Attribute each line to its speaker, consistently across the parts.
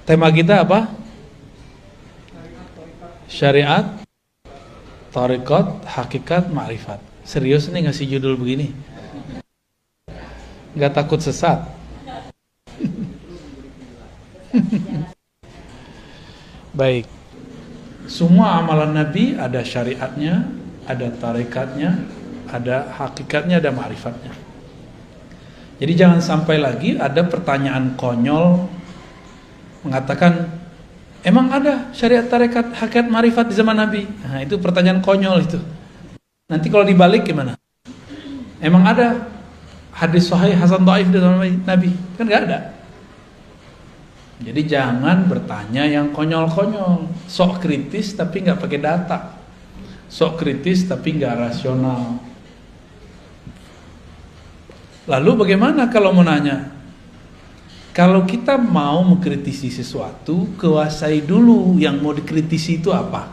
Speaker 1: Tema kita apa? Syariat, thariqat, hakikat, ma'rifat. Serius nih ngasih judul begini? Gak takut sesat? Baik. Semua amalan Nabi ada syariatnya, ada tarikatnya, ada hakikatnya, ada ma'rifatnya. Jadi jangan sampai lagi ada pertanyaan konyol mengatakan, emang ada syariat, tarekat, hakikat, ma'rifat di zaman Nabi? Nah, itu pertanyaan konyol itu. Nanti kalau dibalik gimana? Emang ada hadis sahih hasan dhaif di zaman Nabi? Kan gak ada. Jadi jangan bertanya yang konyol-konyol. Sok kritis tapi gak pakai data. Sok kritis tapi gak rasional. Lalu bagaimana kalau mau nanya? Kalau kita mau mengkritisi sesuatu, kuasai dulu yang mau dikritisi itu apa.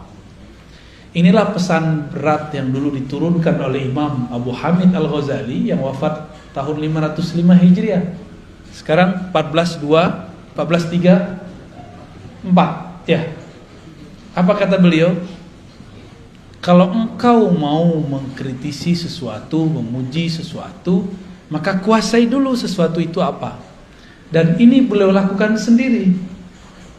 Speaker 1: Inilah pesan berat yang dulu diturunkan oleh Imam Abu Hamid Al-Ghazali yang wafat tahun 505 Hijriah. Sekarang 1434 ya. Apa kata beliau? Kalau engkau mau mengkritisi sesuatu, memuji sesuatu, maka kuasai dulu sesuatu itu apa. Dan ini beliau lakukan sendiri.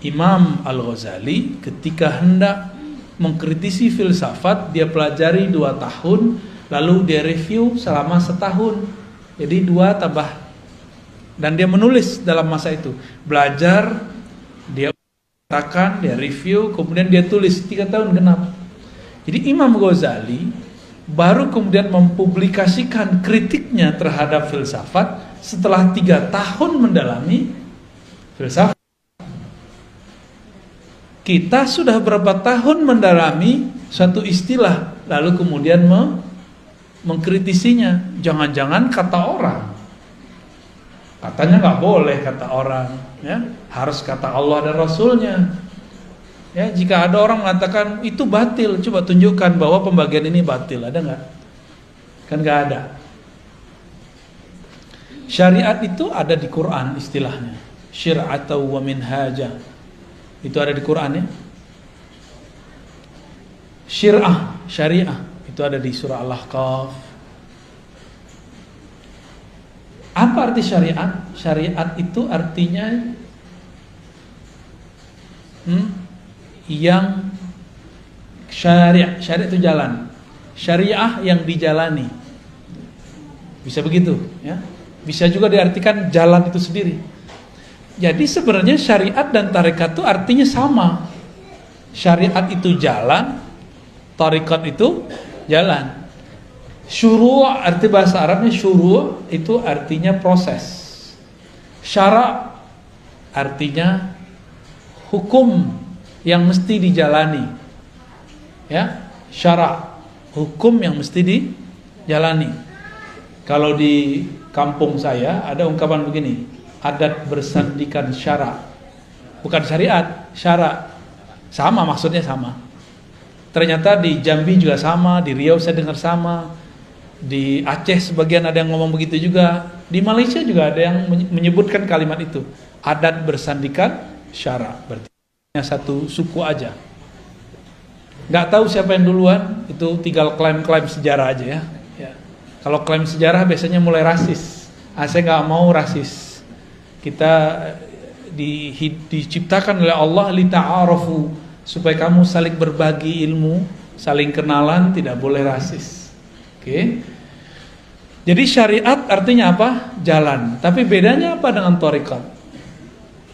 Speaker 1: Imam Al-Ghazali ketika hendak mengkritisi filsafat, dia pelajari 2 tahun, lalu dia review selama 1 tahun. Jadi 2 tambah. Dan dia menulis dalam masa itu. Belajar, dia katakan, dia review, kemudian dia tulis 3 tahun genap. Jadi Imam Ghazali baru kemudian mempublikasikan kritiknya terhadap filsafat setelah 3 tahun mendalami filsafat. Kita sudah berapa tahun mendalami suatu istilah, lalu kemudian mengkritisinya. Jangan-jangan kata orang, katanya nggak boleh kata orang, ya harus kata Allah dan Rasulnya. Ya, jika ada orang mengatakan itu batil, coba tunjukkan bahwa pembagian ini batil, ada nggak? Kan nggak ada. Syariat itu ada di Quran istilahnya. Syir'atan wa minhaja. Itu ada di Quran ya. Syir'ah, syariah, itu ada di surah Al-Ahqaf. Apa arti syariat? Syariat itu artinya yang syariah itu jalan. Syariah yang dijalani. Bisa begitu ya. Bisa juga diartikan jalan itu sendiri. Jadi sebenarnya syariat dan tarekat itu artinya sama. Syariat itu jalan, tarekat itu jalan. Syuru' arti bahasa Arabnya syuru' itu artinya proses. Syara' artinya hukum yang mesti dijalani. Ya, syara' hukum yang mesti dijalani. Kalau di kampung saya ada ungkapan begini, adat bersandikan syara. Bukan syariat, syara. Sama, maksudnya sama. Ternyata di Jambi juga sama, di Riau saya dengar sama, di Aceh sebagian ada yang ngomong begitu juga, di Malaysia juga ada yang menyebutkan kalimat itu, adat bersandikan syara. Berarti hanya satu suku aja. Nggak tahu siapa yang duluan, itu tinggal klaim-klaim sejarah aja ya. Kalau klaim sejarah biasanya mulai rasis. Saya nggak mau rasis. Kita diciptakan oleh Allah lita'arafu, supaya kamu saling berbagi ilmu, saling kenalan, tidak boleh rasis. Oke. Jadi syariat artinya apa? Jalan. Tapi bedanya apa dengan thariqat?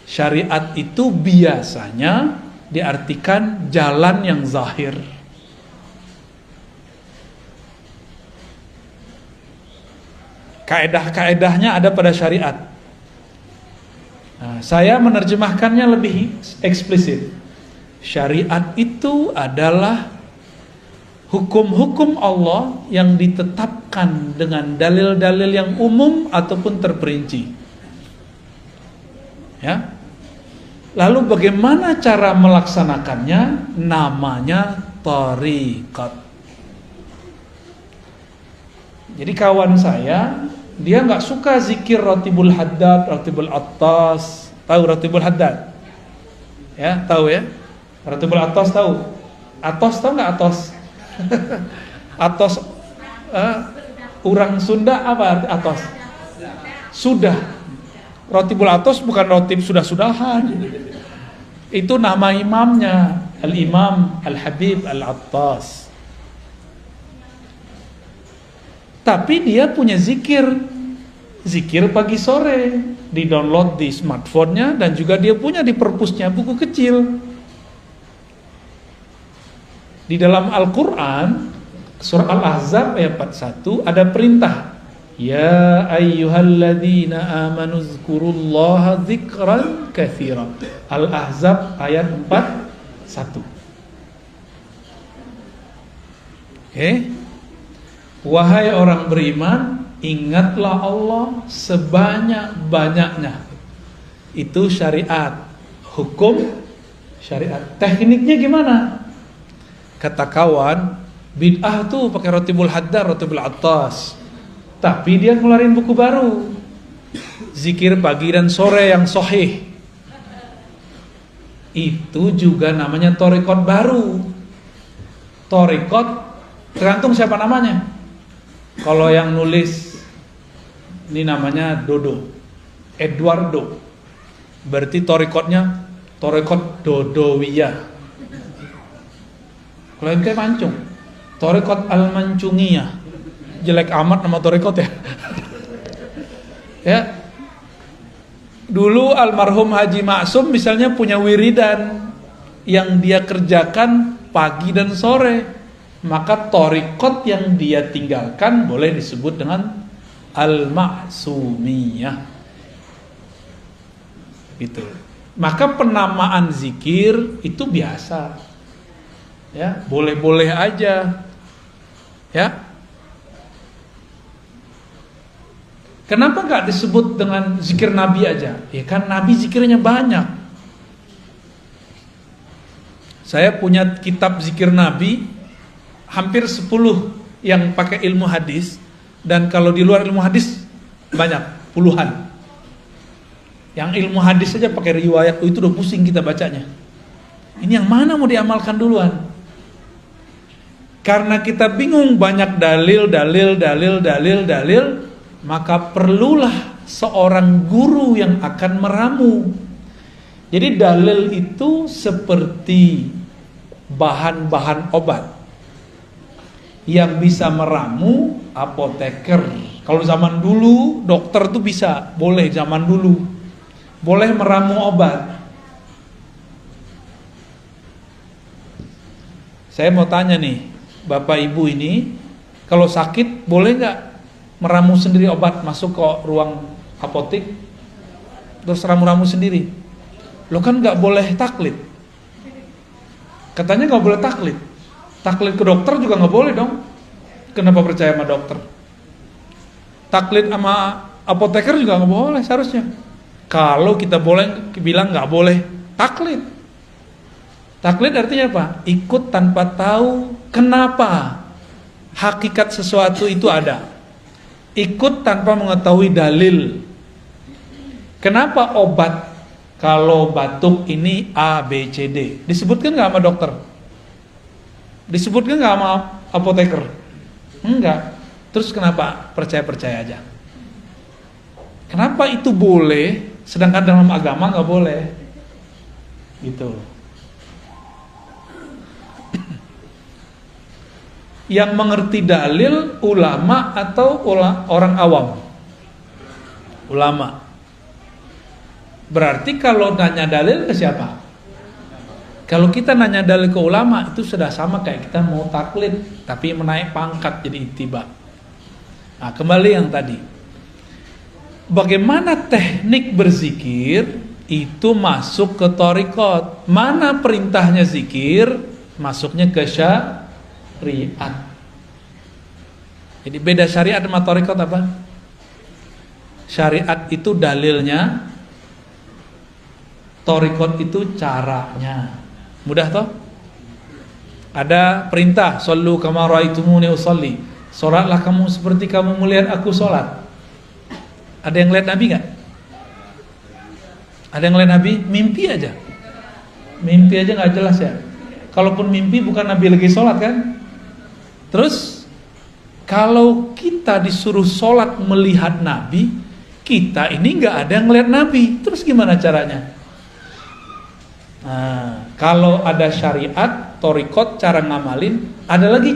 Speaker 1: Syariat itu biasanya diartikan jalan yang zahir. Kaedah-kaedahnya ada pada syariat. Nah, saya menerjemahkannya lebih eksplisit. Syariat itu adalah hukum-hukum Allah yang ditetapkan dengan dalil-dalil yang umum ataupun terperinci. Ya. Lalu bagaimana cara melaksanakannya? Namanya thariqat. Jadi kawan saya, dia nggak suka zikir Ratibul Haddad, Ratibul Attas. Tahu Ratibul Haddad? Ya, tahu ya? Rotibul atos tahu? Atos tahu nggak atos? Atos orang Sunda apa arti atos? Sudah. Rotibul atos bukan rotib sudah-sudahan. Itu nama imamnya, Al-Imam Al-Habib Al-Attas. Tapi dia punya zikir pagi sore, di-download di smartphone-nya, dan juga dia punya di perpusnya buku kecil. Di dalam Al-Quran, surah Al-Ahzab ayat 41 ada perintah, ya ayyuhalladzina amanu dzkurullaha dzikran katsira. Al-Ahzab ayat 41. Oke. Wahai orang beriman, ingatlah Allah sebanyak-banyaknya. Itu syariat, hukum syariat. Tekniknya gimana? Kata kawan, bid'ah tuh pakai rotibul haddar, rotibul attas. Tapi dia ngeluarin buku baru, zikir pagi dan sore yang sahih. Itu juga namanya thariqat baru. Thariqat tergantung siapa namanya. Kalau yang nulis ini namanya Dodo, Eduardo, berarti thariqatnya thariqat Dodowiyah. Kalau yang kayak Mancung, thariqat Al-Mancungiyah. Jelek amat nama thariqat ya. Ya. Dulu almarhum Haji Maksum misalnya punya wiridan yang dia kerjakan pagi dan sore. Maka thariqat yang dia tinggalkan boleh disebut dengan Al-Maksumiyah. Gitu. Maka penamaan zikir itu biasa. Ya, boleh-boleh aja. Ya. Kenapa nggak disebut dengan zikir Nabi aja? Ya kan Nabi zikirnya banyak. Saya punya kitab zikir Nabi hampir 10 yang pakai ilmu hadis, dan kalau di luar ilmu hadis banyak, puluhan. Yang ilmu hadis saja pakai riwayat, itu udah pusing kita bacanya. Ini yang mana mau diamalkan duluan? Karena kita bingung, banyak dalil, maka perlulah seorang guru yang akan meramu. Jadi dalil itu seperti bahan-bahan obat. Yang bisa meramu apoteker. Kalau zaman dulu dokter tuh bisa, boleh zaman dulu. Boleh meramu obat. Saya mau tanya nih, Bapak Ibu ini, kalau sakit boleh nggak meramu sendiri obat, masuk ke ruang apotek terus ramu-ramu sendiri? Lo kan nggak boleh taklid. Katanya nggak boleh taklid. Taklid ke dokter juga nggak boleh dong. Kenapa percaya sama dokter? Taklid sama apoteker juga nggak boleh seharusnya. Kalau kita boleh bilang nggak boleh taklid. Taklid artinya apa? Ikut tanpa tahu kenapa hakikat sesuatu itu ada. Ikut tanpa mengetahui dalil. Kenapa obat kalau batuk ini A, B, C, D? Disebutkan nggak sama dokter? Disebutkan nggak sama apoteker? Enggak. Terus kenapa percaya-percaya aja? Kenapa itu boleh, sedangkan dalam agama nggak boleh? Gitu. Yang mengerti dalil ulama atau orang awam? Ulama. Berarti kalau nanya dalil ke siapa? Kalau kita nanya dalil ke ulama, itu sudah sama kayak kita mau taklid, tapi menaik pangkat jadi ittiba. Nah, kembali yang tadi. Bagaimana teknik berzikir itu masuk ke thariqat. Mana perintahnya zikir, masuknya ke syariat. Jadi beda syariat sama thariqat apa? Syariat itu dalilnya, thariqat itu caranya. Mudah toh? Ada perintah, sallu kama raaitumuni usolli. Salatlah kamu seperti kamu melihat aku salat. Ada yang lihat Nabi enggak? Ada yang lihat Nabi? Mimpi aja. Mimpi aja nggak jelas ya. Kalaupun mimpi bukan Nabi lagi sholat kan. Terus kalau kita disuruh sholat melihat Nabi, kita ini nggak ada yang ngelihat Nabi. Terus gimana caranya? Nah, kalau ada syariat, torikot, cara ngamalin, ada lagi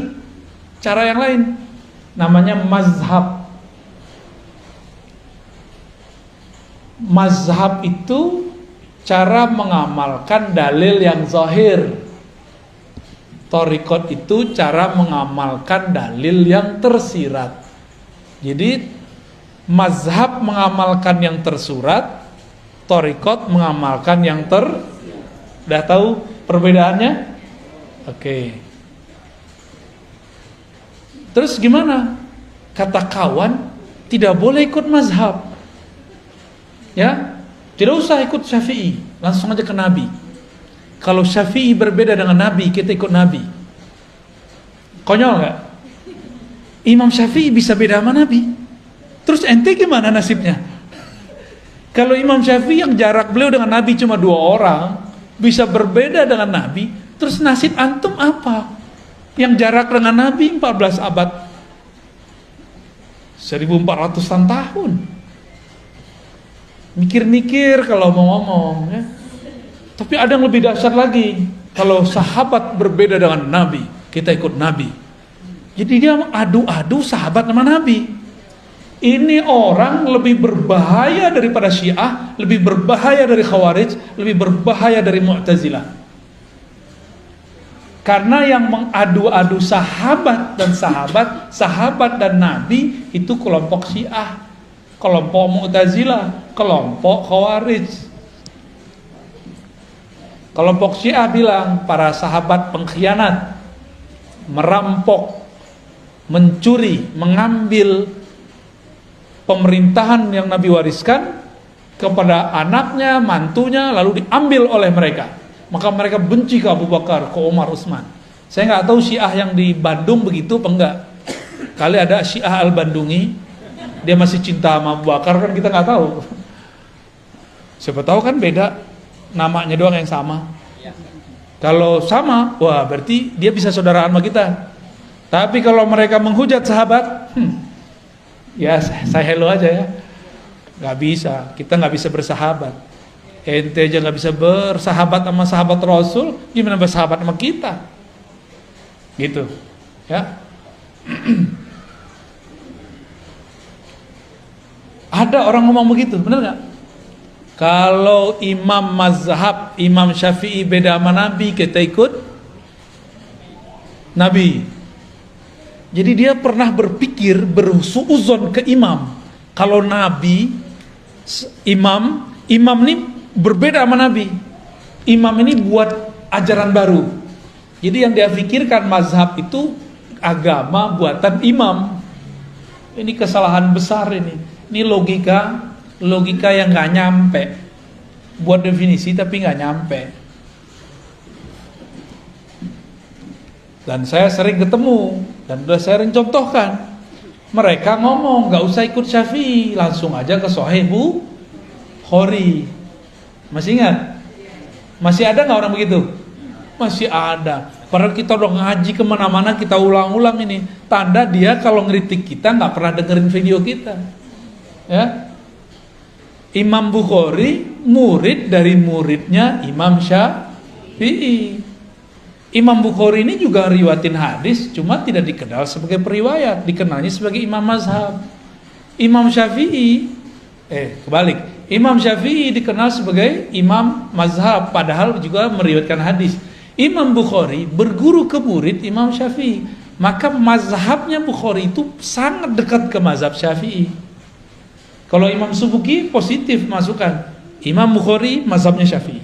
Speaker 1: cara yang lain. Namanya mazhab. Mazhab itu cara mengamalkan dalil yang zahir. Torikot itu cara mengamalkan dalil yang tersirat. Jadi mazhab mengamalkan yang tersurat, torikot mengamalkan yang Udah tahu perbedaannya? Oke. Terus gimana? Kata kawan, tidak boleh ikut mazhab. Ya, tidak usah ikut Syafi'i, langsung aja ke Nabi. Kalau Syafi'i berbeda dengan Nabi, kita ikut Nabi. Konyol nggak? Imam Syafi'i bisa beda sama Nabi. Terus ente gimana nasibnya? Kalau Imam Syafi'i yang jarak beliau dengan Nabi cuma 2 orang, bisa berbeda dengan Nabi, terus nasib antum apa? Yang jarak dengan Nabi 14 abad, 1400-an tahun. Mikir-mikir kalau mau ngomong ya. Tapi ada yang lebih dahsyat lagi. Kalau sahabat berbeda dengan Nabi, kita ikut Nabi. Jadi dia adu-adu sahabat sama Nabi. Ini orang lebih berbahaya daripada Syiah, lebih berbahaya dari Khawarij, lebih berbahaya dari Mu'tazilah. Karena yang mengadu-adu sahabat dan Nabi itu kelompok Syiah, kelompok Mu'tazilah, kelompok Khawarij. Kelompok Syiah bilang para sahabat pengkhianat, merampok, mencuri, mengambil pemerintahan yang Nabi wariskan kepada anaknya, mantunya, lalu diambil oleh mereka. Maka mereka benci ke Abu Bakar, ke Umar, Utsman. Saya nggak tahu Syiah yang di Bandung begitu apa enggak. Kali ada Syiah Al-Bandungi, dia masih cinta sama Abu Bakar, kan kita nggak tahu. Siapa tahu kan beda, namanya doang yang sama. Kalau sama, wah berarti dia bisa saudaraan sama kita. Tapi kalau mereka menghujat sahabat, ya saya hello aja ya. Nggak bisa, kita nggak bisa bersahabat. Ente aja nggak bisa bersahabat sama sahabat Rasul, gimana bersahabat sama kita? Gitu, ya. Ada orang ngomong begitu, benar nggak? Kalau imam mazhab, Imam Syafi'i beda sama Nabi, kita ikut Nabi. Jadi dia pernah berpikir, bersuuzon ke imam. Kalau Nabi, imam ini berbeda sama Nabi. Imam ini buat ajaran baru. Jadi yang dia pikirkan mazhab itu agama buatan imam. Ini kesalahan besar ini. Ini logika yang nggak nyampe. Buat definisi tapi nggak nyampe. Dan saya sering ketemu dan udah sering contohkan. Mereka ngomong nggak usah ikut Syafi'i, langsung aja ke Sahih Bukhari. Masih ingat? Masih ada nggak orang begitu? Masih ada. Padahal kita udah ngaji kemana-mana, kita ulang-ulang ini. Tanda dia kalau ngeritik kita nggak pernah dengerin video kita. Ya. Imam Bukhari murid dari muridnya Imam Syafi'i. Imam Bukhari ini juga riwayatin hadis, cuma tidak dikenal sebagai periwayat, dikenalnya sebagai imam mazhab. Imam Syafi'i, kebalik. Imam Syafi'i dikenal sebagai imam mazhab, padahal juga meriwayatkan hadis. Imam Bukhari berguru ke murid Imam Syafi'i, maka mazhabnya Bukhari itu sangat dekat ke mazhab Syafi'i. Kalau Imam Subuki positif masukkan, Imam Bukhari mazhabnya Syafi'i.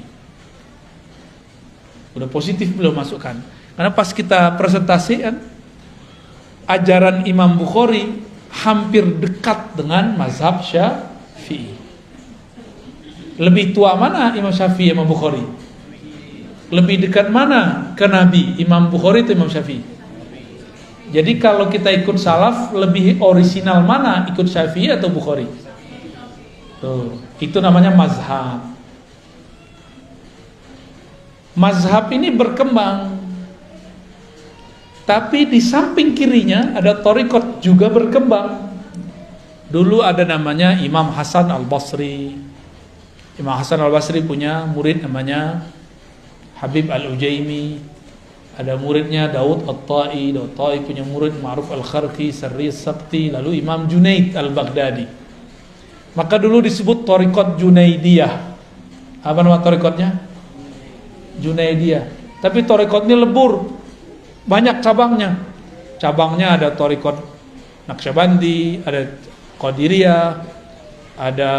Speaker 1: Udah positif belum masukkan. Karena pas kita presentasikan ajaran Imam Bukhari hampir dekat dengan mazhab Syafi'i. Lebih tua mana Imam Syafi'i Imam Bukhari? Lebih dekat mana ke Nabi, Imam Bukhari atau Imam Syafi'i? Jadi kalau kita ikut salaf, lebih orisinal mana, ikut Syafi'i atau Bukhari? Tuh, itu namanya mazhab. Mazhab ini berkembang. Tapi di samping kirinya ada thariqat juga berkembang. Dulu ada namanya Imam Hasan Al-Basri. Imam Hasan Al-Basri punya murid namanya Habib Al-Ujaimi. Ada muridnya Daud At-Tai. Daud At-Tai punya murid Ma'ruf Al-Kharqi, Sarri Sabti. Lalu Imam Junaid Al-Baghdadi. Maka dulu disebut thariqat Junaidiyah. Apa nama thariqatnya? Junaidiyah. Tapi thariqat ini lebur, banyak cabangnya. Cabangnya ada thariqat Naqsyabandi, ada Qadiriyah, ada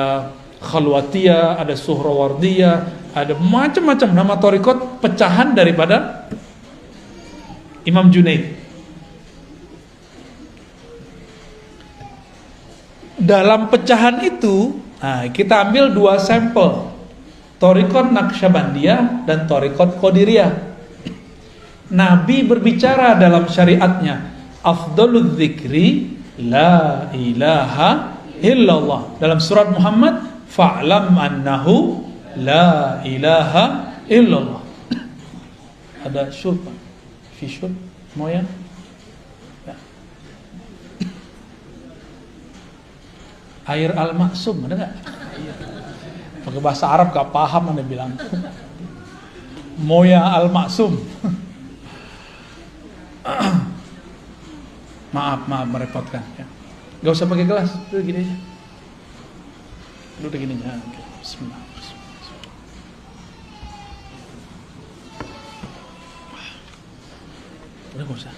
Speaker 1: Khalwatiyah, ada Suhrawardiyah, ada macam-macam nama thariqat pecahan daripada Imam Junaid. Dalam pecahan itu, kita ambil dua sampel, thariqat Naqsyabandiyah dan thariqat Qadiriyah. Nabi berbicara dalam syariatnya, afdalul dzikri la ilaha illallah. Dalam surat Muhammad, fa'lam annahu la ilaha illallah. Ada syurb, fi syurb, mau ya? Air al-maksum, ada nggak? Pakai bahasa Arab gak paham, Anda bilang Moya al-maksum. Maaf merepotkan ya. Gak usah pakai gelas, udah gini aja. Udah gini aja. Oke. Bismillah. Udah gak usah.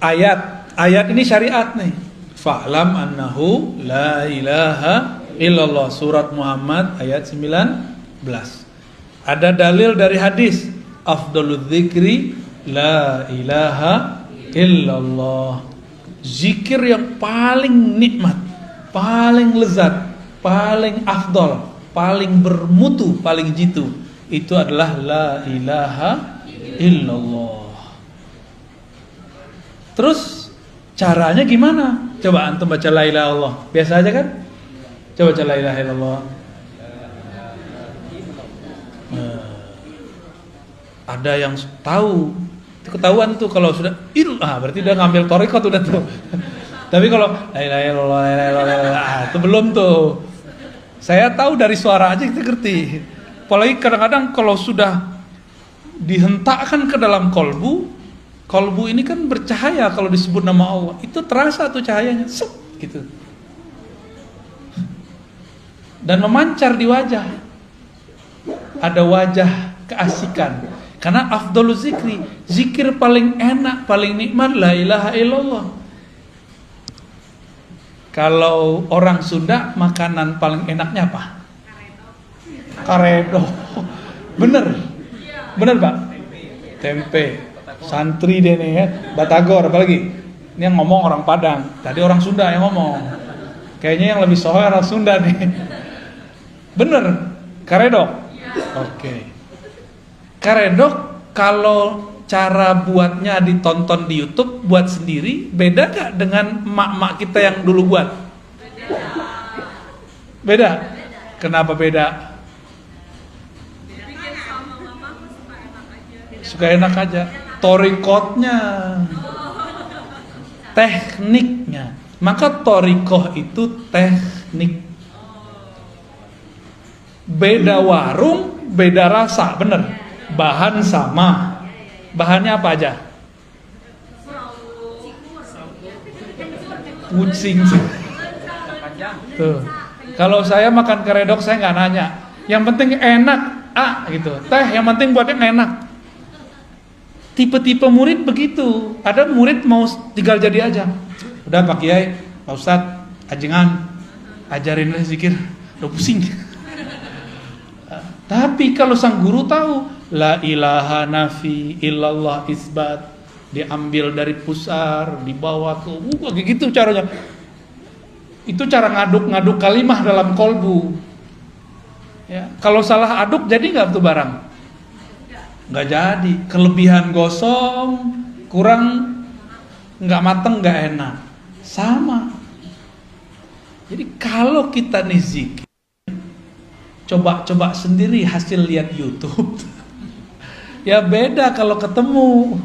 Speaker 1: Ayat ini syariat nih. Fa'lam annahu la ilaha illallah. Surat Muhammad ayat 19. Ada dalil dari hadis, afdalul dzikri la ilaha illallah. Zikir yang paling nikmat, paling lezat, paling afdal, paling bermutu, paling jitu, itu adalah la ilaha illallah. Terus caranya gimana? Coba antum baca la ilaha illallah. Biasa aja kan? Coba baca la ilaha illallah. Ada yang tahu, ketahuan tuh kalau sudah berarti udah ngambil thariqat udah tuh. Tapi kalau la ilaha illallah, itu belum tuh. Saya tahu dari suara aja kita ngerti. Apalagi kadang-kadang kalau sudah dihentakkan ke dalam kolbu ini kan bercahaya kalau disebut nama Allah. Itu terasa tuh cahayanya, gitu. Dan memancar di wajah. Ada wajah keasikan. Karena afdalul zikri, zikir paling enak, paling nikmat la ilaha illallah. Kalau orang Sunda, makanan paling enaknya apa? Karedo. Bener Pak? Tempe. Santri deh nih ya, Batagor apalagi. Ini yang ngomong orang Padang, tadi orang Sunda yang ngomong. Kayaknya yang lebih sohor orang Sunda nih. Bener, karedok. Oke. Karedok kalau cara buatnya ditonton di YouTube, buat sendiri, beda gak dengan emak-emak kita yang dulu buat? Beda. Kenapa beda? Suka enak aja. Thariqatnya, tekniknya. Maka thariqah itu teknik. Beda warung, beda rasa, bener. Bahan sama. Bahannya apa aja? Kucing. Tuh. Kalau saya makan karedok saya nggak nanya. Yang penting enak, gitu. Teh yang penting buatnya enak. Tipe-tipe murid begitu. Ada murid mau tinggal jadi aja. Udah Pak Kiai, Pak Ustadz, ajengan, ajarin zikir. Udah pusing. Tapi kalau sang guru tahu, la ilaha nafi illallah isbat, diambil dari pusar, dibawa ke kayak gitu caranya. Itu cara ngaduk-ngaduk kalimah dalam kolbu. Ya, kalau salah aduk jadi nggak tuh barang? Nggak jadi, kelebihan gosong, kurang, nggak mateng, nggak enak, sama. Jadi kalau kita nih zikir, coba sendiri hasil lihat YouTube. Ya beda kalau ketemu.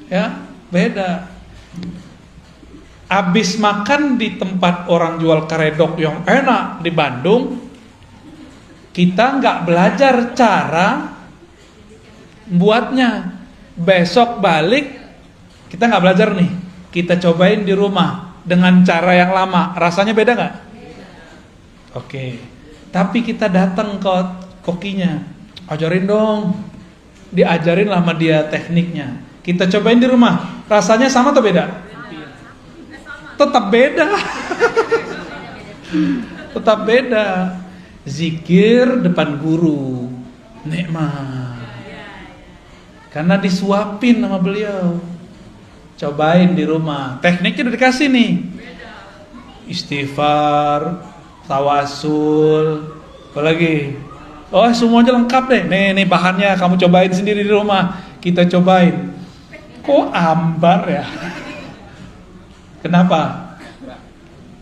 Speaker 1: Ya, beda. Abis makan di tempat orang jual karedok yang enak di Bandung, kita nggak belajar cara buatnya. Besok balik, kita nggak belajar nih. Kita cobain di rumah dengan cara yang lama. Rasanya beda nggak? Oke. Tapi kita datang ke kokinya, ajarin dong. Diajarin sama dia tekniknya. Kita cobain di rumah. Rasanya sama atau beda? Tetap beda. Tetap beda. Zikir depan guru, nikmat. Karena disuapin sama beliau. Cobain di rumah. Tekniknya udah dikasih nih. Istighfar, tawasul, apalagi. Oh, semuanya lengkap deh. Nih bahannya kamu cobain sendiri di rumah. Kita cobain. Kok ambar ya? Kenapa?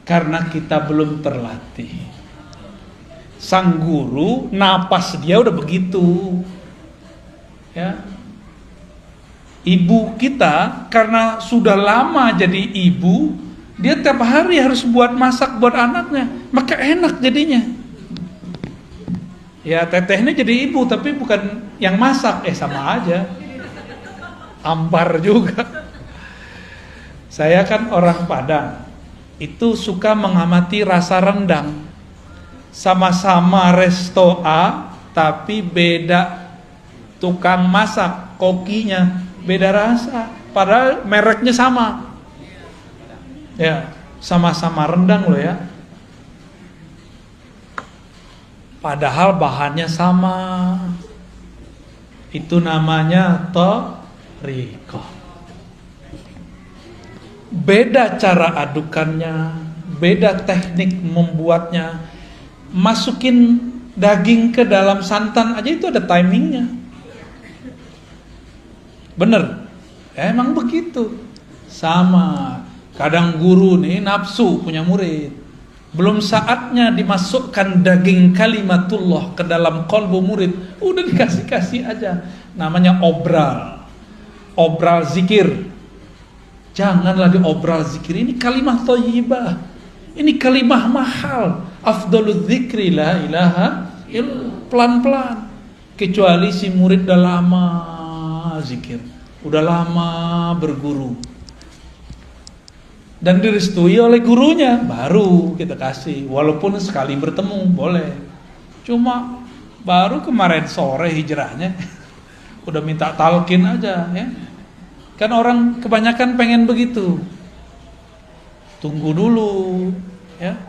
Speaker 1: Karena kita belum terlatih. Sang guru napas dia udah begitu. Ya. Ibu kita karena sudah lama jadi ibu, dia tiap hari harus buat masak buat anaknya, maka enak jadinya. Ya tetehnya jadi ibu tapi bukan yang masak, sama aja. Ampar juga. Saya kan orang Padang, itu suka mengamati rasa rendang. Sama-sama resto A, tapi beda tukang masak, kokinya beda rasa. Padahal mereknya sama. Ya, sama-sama rendang loh ya. Padahal bahannya sama. Itu namanya thariqah. Beda cara adukannya, beda teknik membuatnya. Masukin daging ke dalam santan aja itu ada timingnya. Bener? Emang begitu. Sama. Kadang guru nih nafsu punya murid. Belum saatnya dimasukkan daging kalimatullah ke dalam kolbu murid, udah dikasih-kasih aja. Namanya obral. Obral zikir. Janganlah diobral zikir. Ini kalimah thayyibah. Ini kalimah mahal. Afdalul zikri la ilaha illallah. Pelan-pelan. Kecuali si murid udah lama zikir, udah lama berguru dan direstui oleh gurunya, baru kita kasih. Walaupun sekali bertemu boleh. Cuma baru kemarin sore hijrahnya udah minta talqin aja ya. Kan orang kebanyakan pengen begitu. Tunggu dulu ya.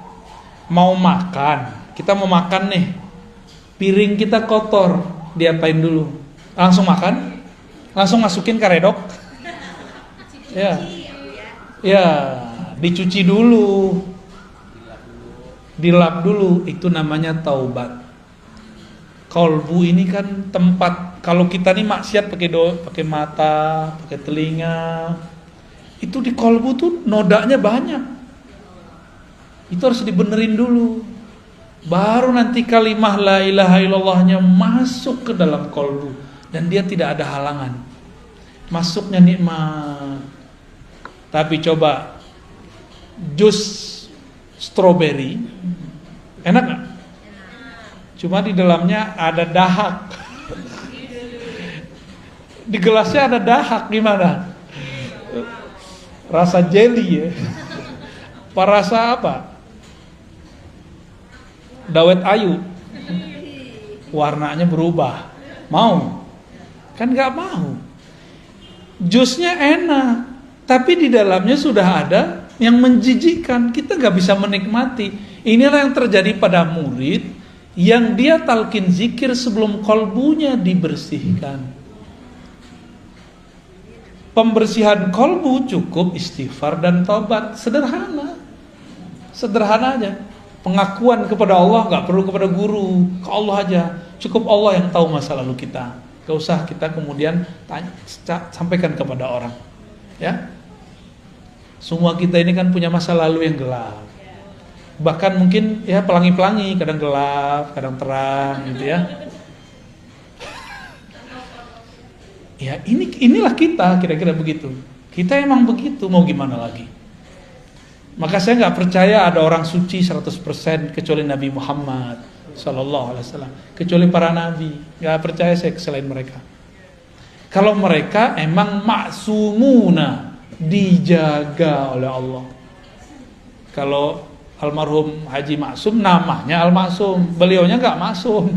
Speaker 1: Mau makan, kita mau makan nih. Piring kita kotor, diapain dulu? Langsung makan? Langsung masukin karedok? Ya. Ya, dicuci dulu, dilap dulu, itu namanya taubat. Kolbu ini kan tempat, kalau kita nih maksiat pakai mata, pakai telinga, itu di kolbu tuh nodanya banyak. Itu harus dibenerin dulu, baru nanti kalimah la ilaha illallahnya masuk ke dalam kolbu dan dia tidak ada halangan, masuknya nikmat. Tapi coba jus stroberi enak gak? Cuma di dalamnya ada dahak. Di gelasnya ada dahak, gimana? Rasa jelly ya? Apa rasa apa? Dawet ayu. Warnanya berubah. Mau? Kan gak mau. Jusnya enak, tapi di dalamnya sudah ada yang menjijikkan. Kita gak bisa menikmati. Inilah yang terjadi pada murid yang dia talqin zikir sebelum kolbunya dibersihkan. Pembersihan kolbu cukup istighfar dan taubat. Sederhana. Sederhana aja. Pengakuan kepada Allah gak perlu kepada guru, ke Allah aja. Cukup Allah yang tahu masa lalu kita. Gak usah kita kemudian sampaikan kepada orang. Ya. Semua kita ini kan punya masa lalu yang gelap. Bahkan mungkin ya pelangi-pelangi, kadang gelap, kadang terang gitu ya. Ya inilah kita, kira-kira begitu. Kita emang begitu, mau gimana lagi. Maka saya nggak percaya ada orang suci 100% kecuali Nabi Muhammad Sallallahu Alaihi Wasallam, kecuali para nabi. Nggak percaya saya selain mereka. Kalau mereka emang maksumuna, dijaga oleh Allah. Kalau almarhum Haji Maksum namanya Al-Maksum, beliaunya nggak maksum.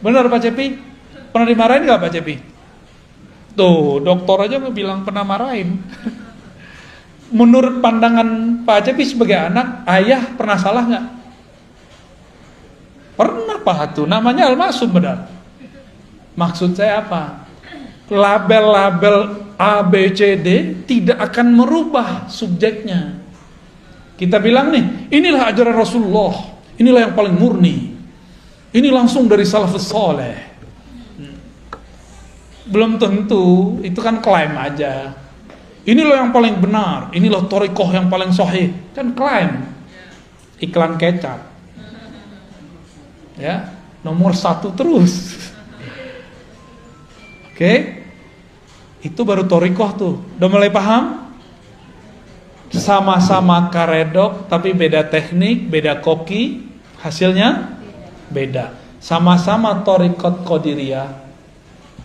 Speaker 1: Benar Pak Cepi? Pernah dimarahin nggak Pak Cepi? Tuh, dokter aja bilang pernah marahin. Menurut pandangan Pak Cepi sebagai anak, ayah pernah salah nggak? Pernah Pak tuh, namanya Al-Maksum benar. Maksud saya apa? Label-label A, B, C, D tidak akan merubah subjeknya. Kita bilang nih, inilah ajaran Rasulullah, inilah yang paling murni, ini langsung dari salafus soleh. Belum tentu, itu kan klaim aja. Inilah yang paling benar, inilah thariqah yang paling sahih, kan klaim, iklan kecap, ya nomor 1 terus. Oke, itu baru thariqah tuh, udah mulai paham? Sama-sama karedok, tapi beda teknik, beda koki, hasilnya beda. Sama-sama thariqat qadiriyah,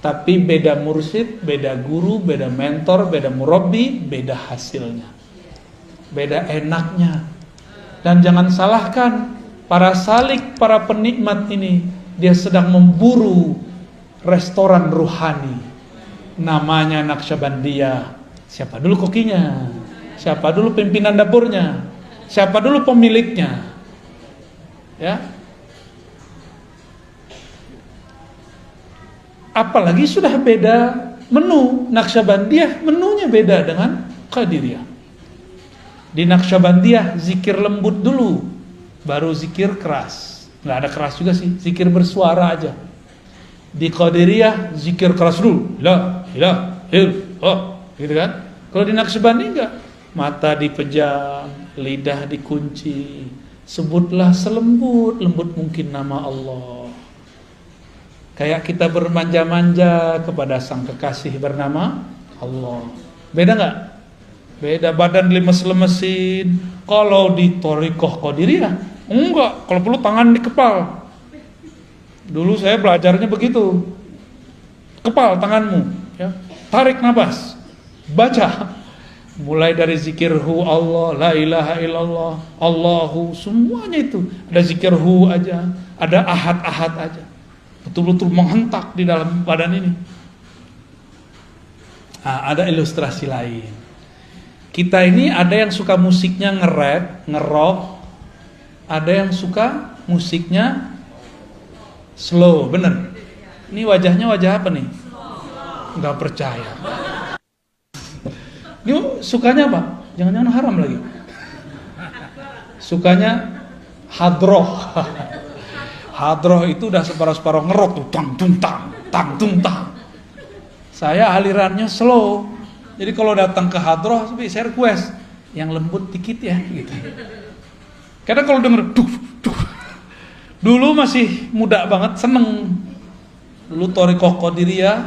Speaker 1: tapi beda mursyid, beda guru, beda mentor, beda murabbi, beda hasilnya, beda enaknya. Dan jangan salahkan para salik, para penikmat ini, dia sedang memburu restoran ruhani, namanya Naqsyabandiyah. Siapa dulu kokinya? Siapa dulu pimpinan dapurnya? Siapa dulu pemiliknya? Ya. Apalagi sudah beda menu. Naqsyabandiyah menunya beda dengan Qadiriyah. Di Naqsyabandiyah zikir lembut dulu, baru zikir keras. Nggak ada keras juga sih, zikir bersuara aja. Di Qadiriyah zikir keras dulu, la ilaha illallah, gitu kan? Kalau di Naqsyabandiyah enggak, mata dipejam, lidah dikunci, sebutlah selembut-lembut mungkin nama Allah. Kayak kita bermanja-manja kepada sang kekasih bernama Allah. Beda nggak? Beda, badan lemes-lemesin. Kalau di thariqah Qadiriyah enggak, kalau perlu tangan di kepal. Dulu saya belajarnya begitu. Kepal tanganmu, ya. Tarik nafas, baca. Mulai dari zikirhu Allah, la ilaha illallah, Allahu, semuanya itu. Ada zikirhu aja, ada ahad-ahad aja. Betul-betul menghentak di dalam badan ini. Nah, ada ilustrasi lain. Kita ini ada yang suka musiknya nge-rap, nge-rock. Ada yang suka musiknya slow, bener. Ini wajahnya wajah apa nih? Nggak percaya. Ini sukanya apa? Jangan-jangan haram lagi. Sukanya hadroh. Hadroh itu udah separuh-separuh ngerok tuh, tang tung tang, tang tung tang. Saya alirannya slow. Jadi kalau datang ke hadroh, saya request yang lembut dikit ya, gitu. Kadang kalau denger duh. Dulu masih muda banget, seneng. Dulu thariqah Qadiriyah,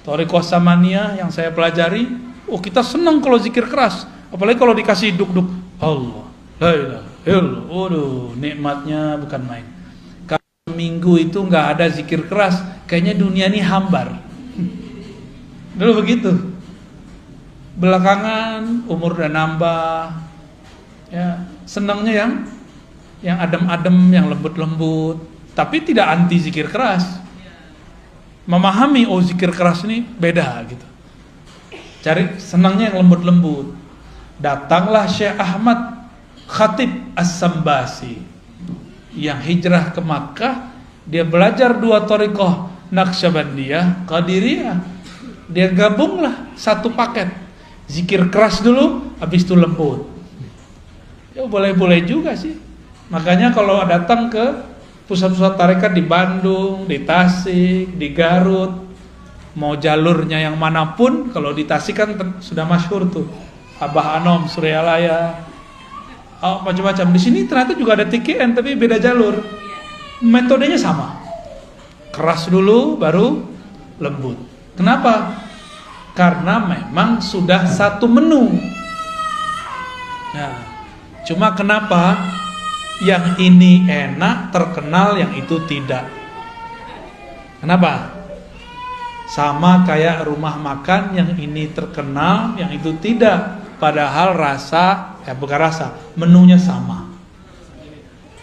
Speaker 1: thariqah Samaniyah yang saya pelajari, kita seneng kalau zikir keras. Apalagi kalau dikasih duk-duk. Allah, la ilaha illallah. Waduh, nikmatnya bukan main. Kalau minggu itu nggak ada zikir keras, kayaknya dunia ini hambar. Dulu begitu. Belakangan umur udah nambah, ya senengnya yang adem-adem, yang lembut-lembut, tapi tidak anti zikir keras. Memahami zikir keras ini beda gitu. Cari senangnya yang lembut-lembut. Datanglah Syekh Ahmad Khatib As-Sambasi yang hijrah ke Makkah. Dia belajar 2 thariqah, Naqsyabandiyah, Qadiriyah. Dia gabunglah satu paket. Zikir keras dulu, habis itu lembut. Ya boleh-boleh juga sih. Makanya kalau datang ke pusat-pusat tarekat di Bandung, di Tasik, di Garut, mau jalurnya yang manapun, kalau di Tasik kan sudah masyhur tuh, Abah Anom Suryalaya, macam-macam. Di sini ternyata juga ada TKN tapi beda jalur. Metodenya sama. Keras dulu baru lembut. Kenapa? Karena memang sudah satu menu. Nah, cuma kenapa yang ini enak terkenal, yang itu tidak? Kenapa? Sama kayak rumah makan, yang ini terkenal, yang itu tidak. Padahal rasa, bukan rasa, menunya sama.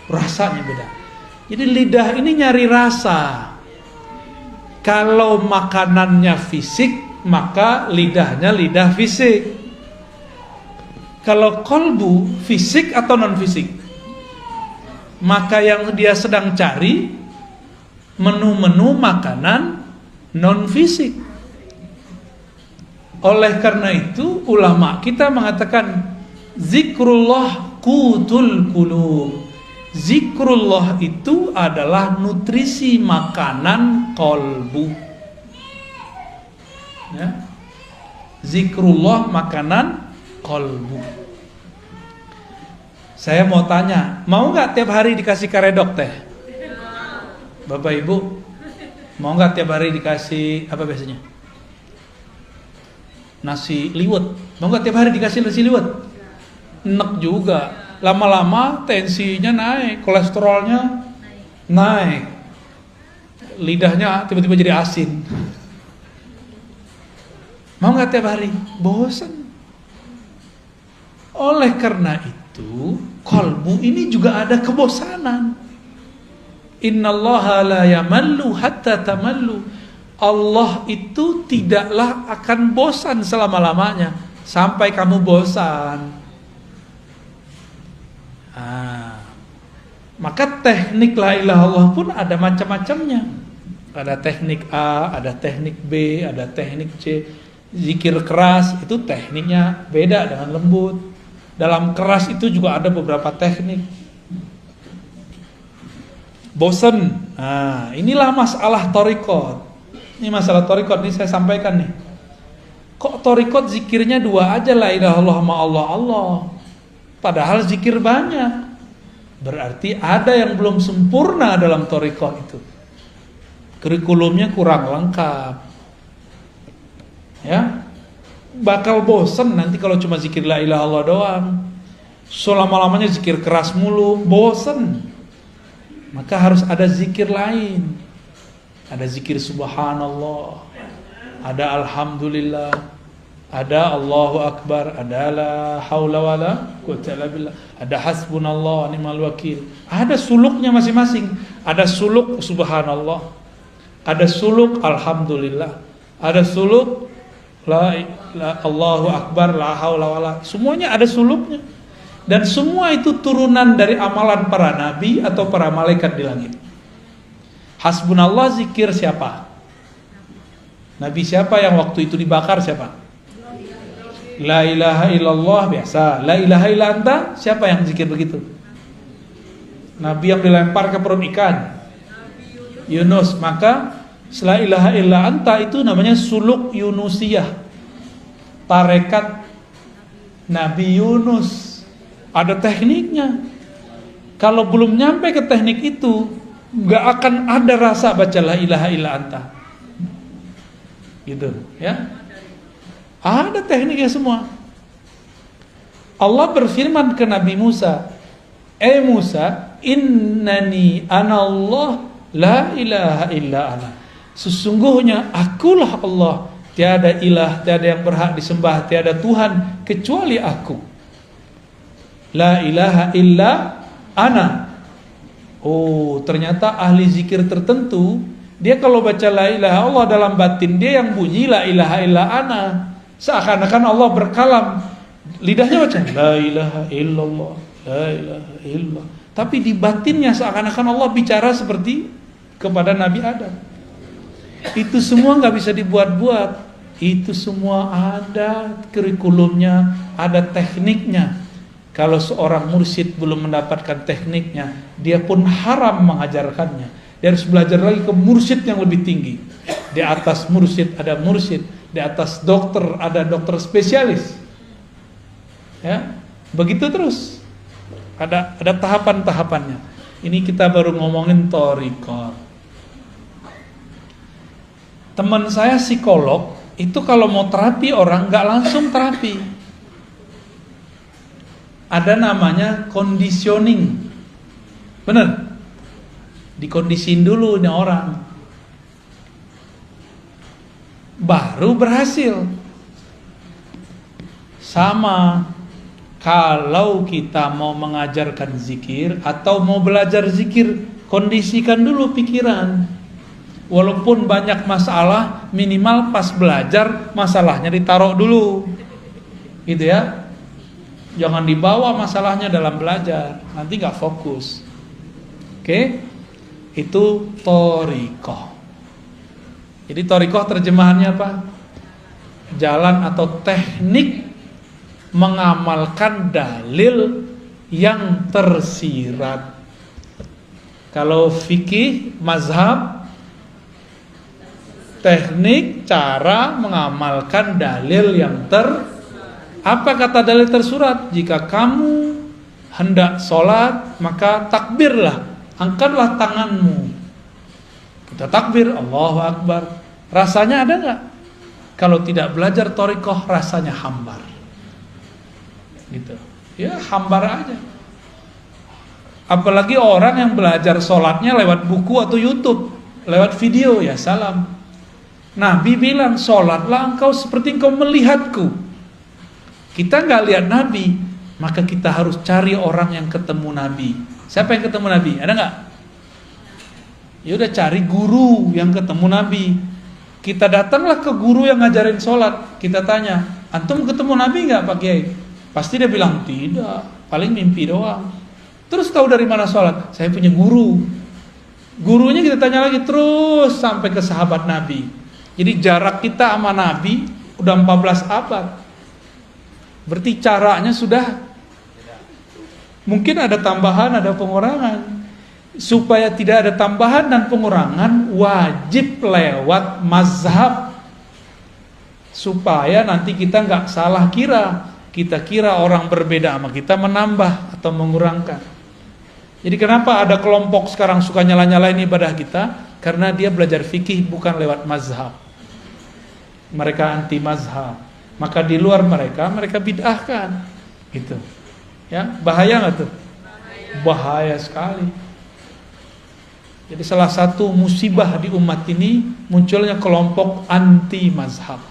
Speaker 1: Rasanya beda. Jadi lidah ini nyari rasa. Kalau makanannya fisik, maka lidahnya lidah fisik. Kalau kolbu fisik atau non fisik, maka yang dia sedang cari menu-menu makanan non fisik. Oleh karena itu ulama kita mengatakan zikrullah qutul qulub. Zikrullah itu adalah nutrisi makanan kolbu. Ya. Zikrullah makanan kolbu. Saya mau tanya, mau nggak tiap hari dikasih karedok teh? Bapak Ibu, mau nggak tiap hari dikasih apa biasanya? Nasi liwet. Mau nggak tiap hari dikasih nasi liwet? Enak juga. Lama-lama tensinya naik, kolesterolnya naik, lidahnya tiba-tiba jadi asin. Mau nggak tiap hari? Bosan. Oleh karena itu, kolbu ini juga ada kebosanan. Innallaha la yamallu hatta tamallu. Allah itu tidaklah akan bosan selama-lamanya sampai kamu bosan. Maka teknik la ilaha illallah pun ada macam-macamnya. Ada teknik A, ada teknik B, ada teknik C. Zikir keras itu tekniknya beda dengan lembut. Dalam keras itu juga ada beberapa teknik. Bosen. Inilah masalah thariqat. Ini masalah thariqat, ini saya sampaikan nih. Kok thariqat zikirnya dua aja, la ilaha illallah ma Allah Allah. Padahal zikir banyak. Berarti ada yang belum sempurna dalam thariqat itu. Kurikulumnya kurang lengkap. Ya. Bakal bosen nanti kalau cuma zikir la ilaha illallah doang. Selama-lamanya zikir keras mulu, bosen. Maka harus ada zikir lain. Ada zikir subhanallah, ada alhamdulillah, ada Allahu akbar, ada la haula wala quwwata illa billah, ada hasbunallah wa ni'mal wakil. Ada suluknya masing-masing. Ada suluk subhanallah, ada suluk alhamdulillah, ada suluk Allahu akbar, la haula wala. Semuanya ada suluknya. Dan semua itu turunan dari amalan para nabi atau para malaikat di langit. Hasbunallah zikir siapa? Nabi siapa yang waktu itu dibakar siapa? La ilaha illallah biasa. La ilaha illa anta, siapa yang zikir begitu? Nabi yang dilempar ke perut ikan, Yunus. Maka la ilaha illa anta itu namanya suluk Yunusiyah, tarekat Nabi Yunus. Ada tekniknya. Kalau belum nyampe ke teknik itu, nggak akan ada rasa baca la ilaha illa anta. Gitu, ya. Ada tekniknya semua. Allah berfirman ke Nabi Musa, Musa, innani anallah la ilaha illa ana. Sesungguhnya akulah Allah, tiada ilah, tiada yang berhak disembah, tiada Tuhan kecuali aku. La ilaha illa ana. Oh, ternyata ahli zikir tertentu, dia kalau baca la ilaha Allah dalam batin dia yang bunyi la ilaha illa ana. Seakan-akan Allah berkalam. Lidahnya baca la ilaha illallah, la ilaha illallah. Tapi di batinnya seakan-akan Allah bicara seperti kepada Nabi Adam. Itu semua nggak bisa dibuat-buat. Itu semua ada kurikulumnya, ada tekniknya. Kalau seorang mursyid belum mendapatkan tekniknya, dia pun haram mengajarkannya. Dia harus belajar lagi ke mursyid yang lebih tinggi. Di atas mursyid ada mursyid, di atas dokter ada dokter spesialis. Ya, begitu terus. Ada tahapan-tahapannya. Ini kita baru ngomongin thariqah. Teman saya psikolog, itu kalau mau terapi orang nggak langsung terapi. Ada namanya conditioning. Bener? Dikondisin dulu nih orang. Baru berhasil. Sama kalau kita mau mengajarkan zikir atau mau belajar zikir, kondisikan dulu pikiran. Walaupun banyak masalah, minimal pas belajar masalahnya ditaruh dulu. Gitu ya. Jangan dibawa masalahnya dalam belajar, nanti gak fokus. Oke? Itu thariqah. Jadi thariqah terjemahannya apa? Jalan atau teknik mengamalkan dalil yang tersirat. Kalau fikih, mazhab, teknik cara mengamalkan dalil yang apa kata dalil tersurat? Jika kamu hendak sholat, maka takbirlah, angkatlah tanganmu. Kita takbir, Allahu Akbar. Rasanya ada nggak? Kalau tidak belajar thariqah, rasanya hambar. Gitu. Ya hambar aja. Apalagi orang yang belajar sholatnya lewat buku atau YouTube, lewat video, ya salam. Nabi bilang, sholatlah engkau seperti engkau melihatku. Kita nggak lihat Nabi, maka kita harus cari orang yang ketemu Nabi. Siapa yang ketemu Nabi? Ada nggak? Ya udah cari guru yang ketemu Nabi. Kita datanglah ke guru yang ngajarin sholat. Kita tanya, antum ketemu Nabi nggak Pak Kiai? Pasti dia bilang tidak, paling mimpi doang. Terus tahu dari mana sholat? Saya punya guru. Gurunya kita tanya lagi terus sampai ke sahabat Nabi. Jadi jarak kita sama Nabi udah 14 abad. Berarti caranya sudah mungkin ada tambahan, ada pengurangan. Supaya tidak ada tambahan dan pengurangan, wajib lewat mazhab. Supaya nanti kita nggak salah kira. Kita kira orang berbeda sama kita menambah atau mengurangkan. Jadi kenapa ada kelompok sekarang suka nyala-nyalain ibadah kita? Karena dia belajar fikih bukan lewat mazhab. Mereka anti mazhab. Maka di luar mereka bid'ahkan. Gitu. Ya, bahaya nggak tuh? Bahaya sekali. Jadi salah satu musibah di umat ini munculnya kelompok anti mazhab.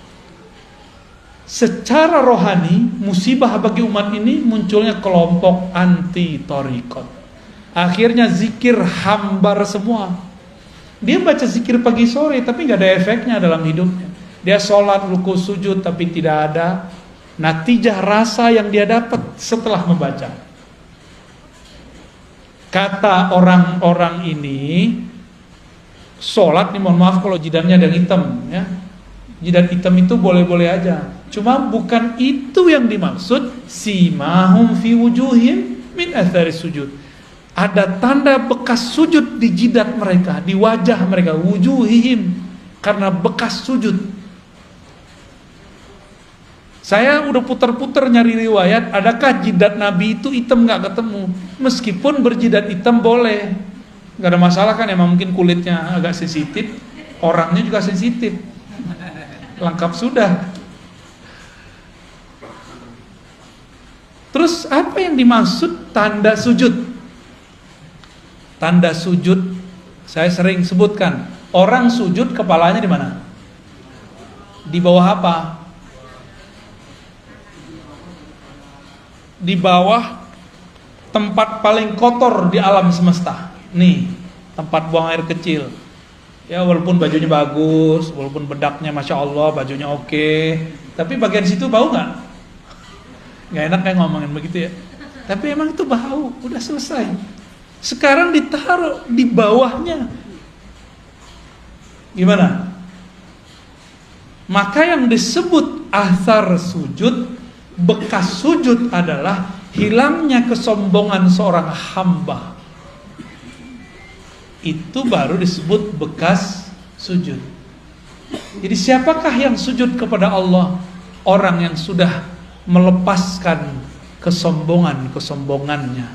Speaker 1: Secara rohani, musibah bagi umat ini munculnya kelompok anti thariqah. Akhirnya zikir hambar semua. Dia baca zikir pagi sore tapi nggak ada efeknya dalam hidupnya. Dia sholat, ruku, sujud tapi tidak ada natijah rasa yang dia dapat setelah membaca. Kata orang-orang ini, sholat nih mohon maaf kalau jidatnya ada yang hitam ya. Jidat hitam itu boleh-boleh aja. Cuma bukan itu yang dimaksud. Simahum fi wujuhim min athari sujud. Ada tanda bekas sujud di jidat mereka, di wajah mereka, wujuhihim, karena bekas sujud. Saya udah putar-putar nyari riwayat, adakah jidat Nabi itu hitam nggak ketemu? Meskipun berjidat hitam boleh, nggak ada masalah kan? Emang mungkin kulitnya agak sensitif, orangnya juga sensitif. Lengkap sudah. Terus apa yang dimaksud tanda sujud? Tanda sujud saya sering sebutkan. Orang sujud kepalanya di mana? Di bawah apa? Di bawah tempat paling kotor di alam semesta. Nih, tempat buang air kecil. Ya walaupun bajunya bagus, walaupun bedaknya Masya Allah, bajunya oke, tapi bagian situ bau nggak? Nggak enak kayak ngomongin begitu ya. Tapi emang itu bau, udah selesai. Sekarang ditaruh di bawahnya. Gimana? Maka yang disebut athar sujud, bekas sujud adalah hilangnya kesombongan seorang hamba. Itu baru disebut bekas sujud. Jadi siapakah yang sujud kepada Allah? Orang yang sudah melepaskan kesombongannya.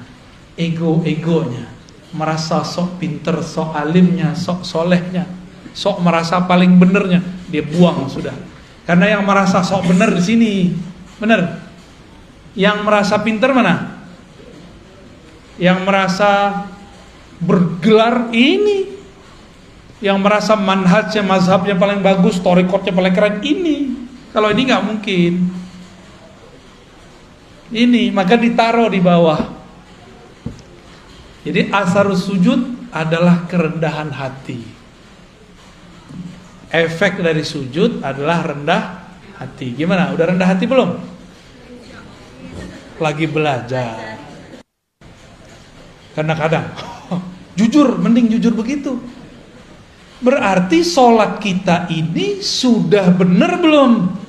Speaker 1: ego-egonya, merasa sok pinter, sok alimnya, sok solehnya, sok merasa paling benernya, dia buang sudah. Karena yang merasa sok bener di sini, bener. Yang merasa pinter mana? Yang merasa bergelar ini, yang merasa manhajnya, mazhabnya paling bagus, thariqatnya paling keren ini. Kalau ini nggak mungkin. Ini maka ditaruh di bawah. Jadi asar sujud adalah kerendahan hati. Efek dari sujud adalah rendah hati. Gimana? Udah rendah hati belum? Lagi belajar. Karena kadang jujur, mending jujur begitu. Berarti sholat kita ini sudah benar belum?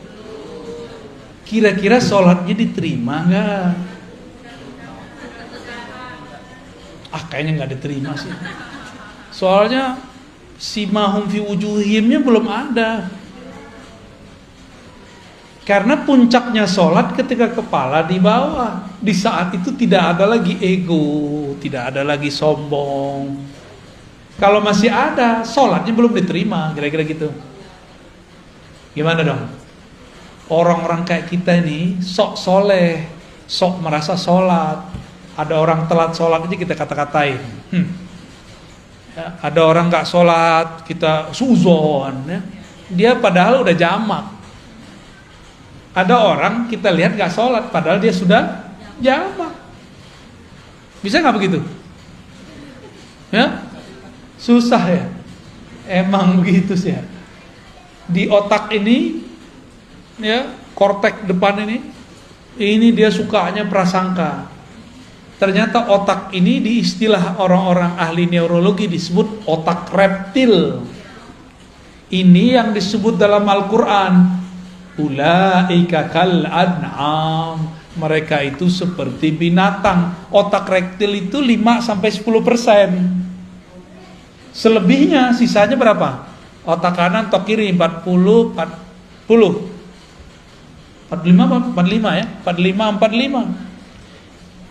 Speaker 1: Kira-kira sholatnya diterima nggak? Kayaknya nggak diterima sih. Soalnya simahum fi wujuhimnya belum ada. Karena puncaknya sholat ketika kepala di bawah. Di saat itu tidak ada lagi ego, tidak ada lagi sombong. Kalau masih ada, sholatnya belum diterima, kira-kira gitu. Gimana dong? Orang-orang kayak kita ini sok soleh, sok merasa sholat. Ada orang telat sholat aja kita kata-katain. Ya, ada orang gak sholat, kita suzon. Ya. Dia padahal udah jamak. Ada orang kita lihat gak sholat, padahal dia sudah jamak. Bisa gak begitu? Ya, susah ya. Emang begitu sih ya. Di otak ini, ya, kortek depan ini dia sukanya prasangka. Ternyata otak ini di istilah orang-orang ahli neurologi disebut otak reptil. Ini yang disebut dalam Al-Quran, ulaika kal an'am, mereka itu seperti binatang. Otak reptil itu 5-10%. Selebihnya sisanya berapa? Otak kanan, otak kiri 40, 45 ya, 45.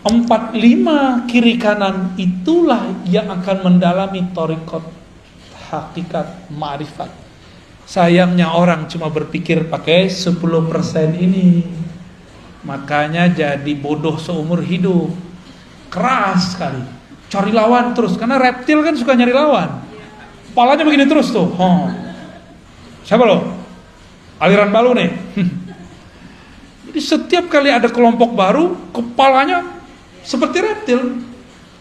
Speaker 1: 45 kiri kanan itulah yang akan mendalami thariqat, hakikat, ma'rifat. Sayangnya orang cuma berpikir pakai 10% ini. Makanya jadi bodoh seumur hidup. Keras sekali. Cari lawan terus, karena reptil kan suka nyari lawan. Kepalanya begini terus tuh. Siapa lo? Aliran baru nih. Jadi setiap kali ada kelompok baru, kepalanya seperti reptil.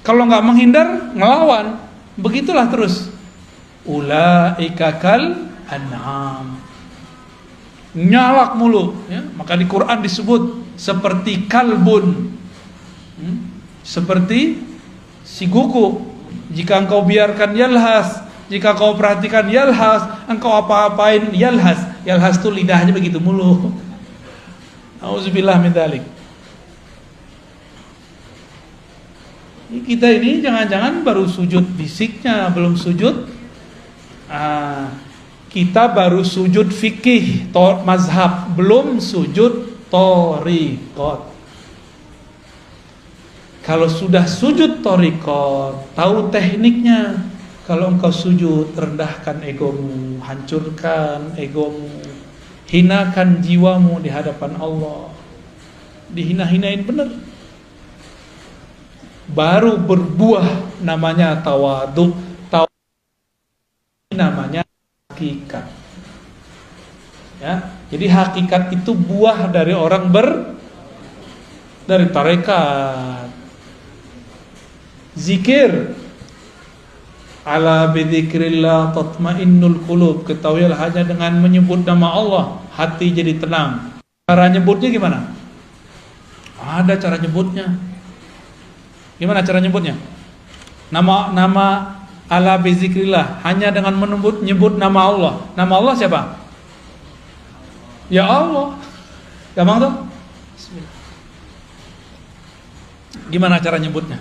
Speaker 1: Kalau nggak menghindar, ngelawan. Begitulah terus. Ulaika kal an'am. Nyalak mulu. Ya? Maka di Quran disebut seperti kalbun. Seperti si kuku. Jika engkau biarkan yalhas, jika kau perhatikan yalhas, engkau apa-apain yalhas. Yalhas itu lidahnya begitu mulu. Auzubillah min dzalik. Kita ini jangan-jangan baru sujud fisiknya, belum sujud. Kita baru sujud fikih, mazhab, belum sujud thariqat. Kalau sudah sujud thariqat, tahu tekniknya. Kalau engkau sujud, rendahkan egomu, hancurkan egomu, hinakan jiwamu di hadapan Allah. Dihina-hinain benar. Baru berbuah namanya tawadhu. Namanya hakikat. Ya, jadi hakikat itu buah dari orang dari tarekat. Zikir. Ala bidzikrillah tatmainnul qulub. Ketahuilah hanya dengan menyebut nama Allah hati jadi tenang. Cara nyebutnya gimana? Ada cara nyebutnya. Gimana cara nyebutnya? Nama ala bizikrillah, hanya dengan nyebut nama Allah. Nama Allah siapa? Ya Allah. Gampang tuh? Bismillah. Gimana cara nyebutnya?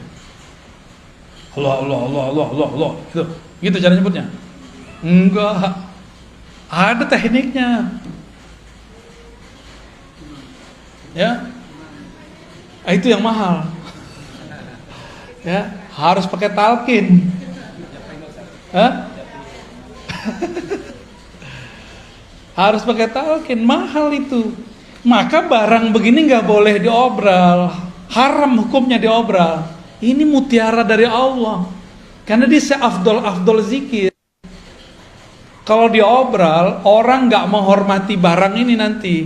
Speaker 1: Allah. Gitu cara nyebutnya? Enggak. Ada tekniknya. Ya. Itu yang mahal. Ya, harus pakai talqin. Hah? Harus pakai talqin, mahal itu. Maka barang begini nggak boleh diobral, haram hukumnya diobral. Ini mutiara dari Allah, karena dia seafdol zikir. Kalau diobral, orang nggak menghormati barang ini nanti,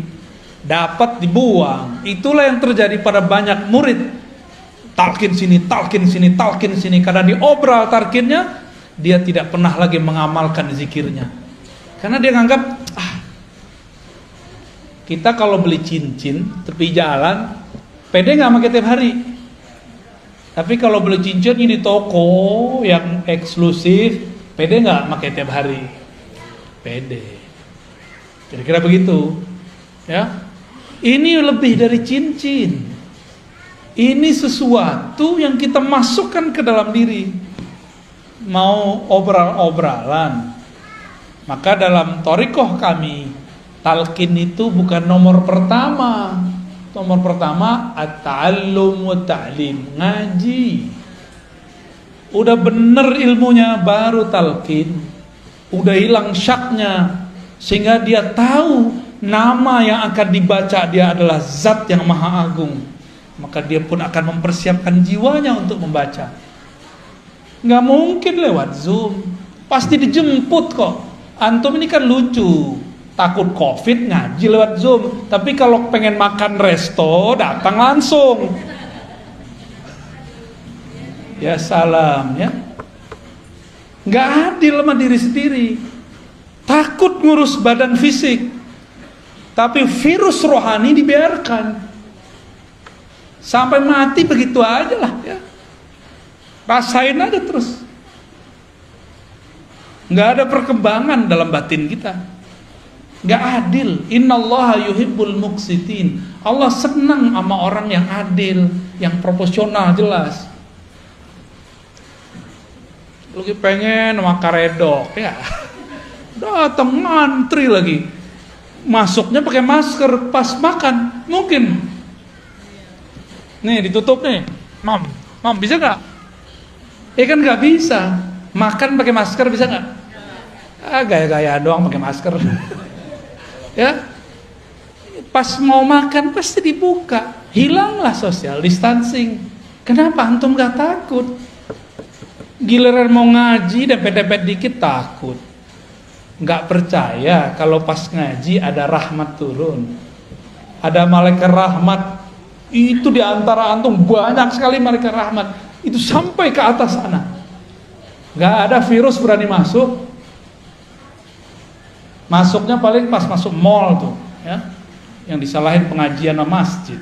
Speaker 1: dapat dibuang. Itulah yang terjadi pada banyak murid. Talqin sini, talqin sini, talqin sini. Karena diobral talqinnya, dia tidak pernah lagi mengamalkan zikirnya. Karena dia nganggap, kita kalau beli cincin tepi jalan, pede nggak pakai tiap hari. Tapi kalau beli cincin ini di toko yang eksklusif, pede nggak pakai tiap hari? Pede. Kira-kira begitu, ya. Ini lebih dari cincin. Ini sesuatu yang kita masukkan ke dalam diri. Mau obral-obralan. Maka dalam thariqah kami, talqin itu bukan nomor pertama. Nomor pertama at-ta'allum wa ta'lim, ngaji. Udah bener ilmunya baru talqin. Udah hilang syaknya, sehingga dia tahu nama yang akan dibaca dia adalah zat yang maha agung. Maka dia pun akan mempersiapkan jiwanya untuk membaca. Nggak mungkin lewat Zoom, pasti dijemput kok. Antum ini kan lucu, takut COVID ngaji lewat Zoom. Tapi kalau pengen makan resto, datang langsung. Ya salam ya. Nggak adil sama diri sendiri. Takut ngurus badan fisik, tapi virus rohani dibiarkan. Sampai mati begitu aja lah ya. Rasain aja terus. Nggak ada perkembangan dalam batin kita. Nggak adil. Innallaha yuhibbul muqsitin. Allah senang sama orang yang adil, yang proporsional, jelas. Lagi pengen makan redok ya, datang ngantri lagi, masuknya pakai masker pas makan, mungkin nih ditutup nih, mam bisa nggak? Kan nggak bisa. Makan pakai masker bisa nggak? Gaya-gaya doang pakai masker. Ya, pas mau makan pasti dibuka, hilanglah social distancing. Kenapa antum nggak takut? Giliran mau ngaji dempet-dempet dikit takut. Nggak percaya kalau pas ngaji ada rahmat turun, ada malaikat rahmat. Itu di antara antum banyak sekali malaikat rahmat. Itu sampai ke atas sana. Nggak ada virus berani masuk. Masuknya paling pas masuk mall tuh, ya, yang disalahin pengajian masjid.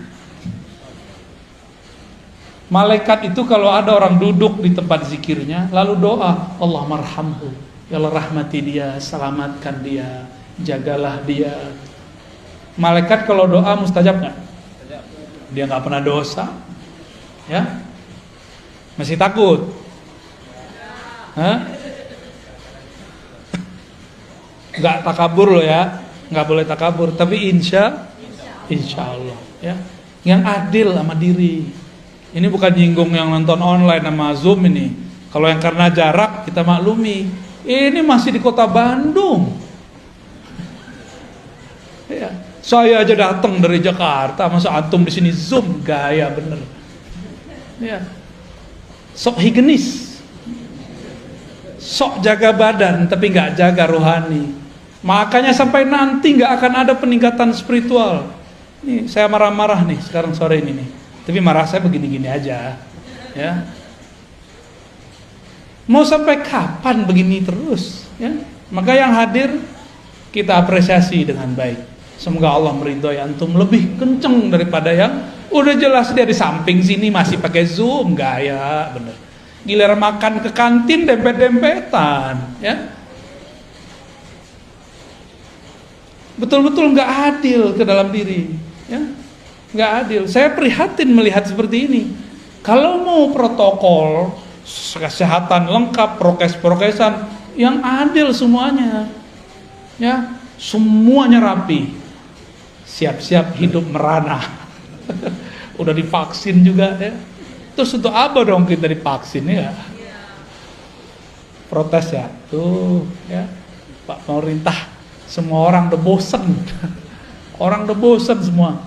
Speaker 1: Malaikat itu kalau ada orang duduk di tempat zikirnya, lalu doa, Allah marhamhu, ya Allah rahmati dia, selamatkan dia, jagalah dia. Malaikat kalau doa mustajab nggak? Dia nggak pernah dosa, ya, masih takut? Hah? Nggak takabur loh ya, nggak boleh takabur, tapi insya Allah, ya, yang adil sama diri. Ini bukan nyinggung yang nonton online sama Zoom ini. Kalau yang karena jarak kita maklumi. Ini masih di kota Bandung. Ya, saya aja datang dari Jakarta, masa antum di sini Zoom, gaya bener. Ya, sok higienis, sok jaga badan, tapi nggak jaga rohani. Makanya sampai nanti nggak akan ada peningkatan spiritual. Nih saya marah-marah nih sekarang sore ini nih. Tapi marah saya begini-gini aja, ya. Mau sampai kapan begini terus, ya? Maka yang hadir kita apresiasi dengan baik. Semoga Allah meridhoi antum lebih kenceng daripada yang udah jelas dia di samping sini masih pakai Zoom, gaya bener. Giliran makan ke kantin dempet-dempetan, ya. Betul-betul nggak adil ke dalam diri, ya. Nggak adil. Saya prihatin melihat seperti ini. Kalau mau protokol kesehatan lengkap, prokes-prokesan yang adil semuanya, ya, semuanya rapi, siap-siap hidup merana. Udah divaksin juga, ya, Terus untuk apa dong kita divaksin ya? Protes ya, tuh ya Pak pemerintah, semua orang udah bosen, orang udah bosen semua.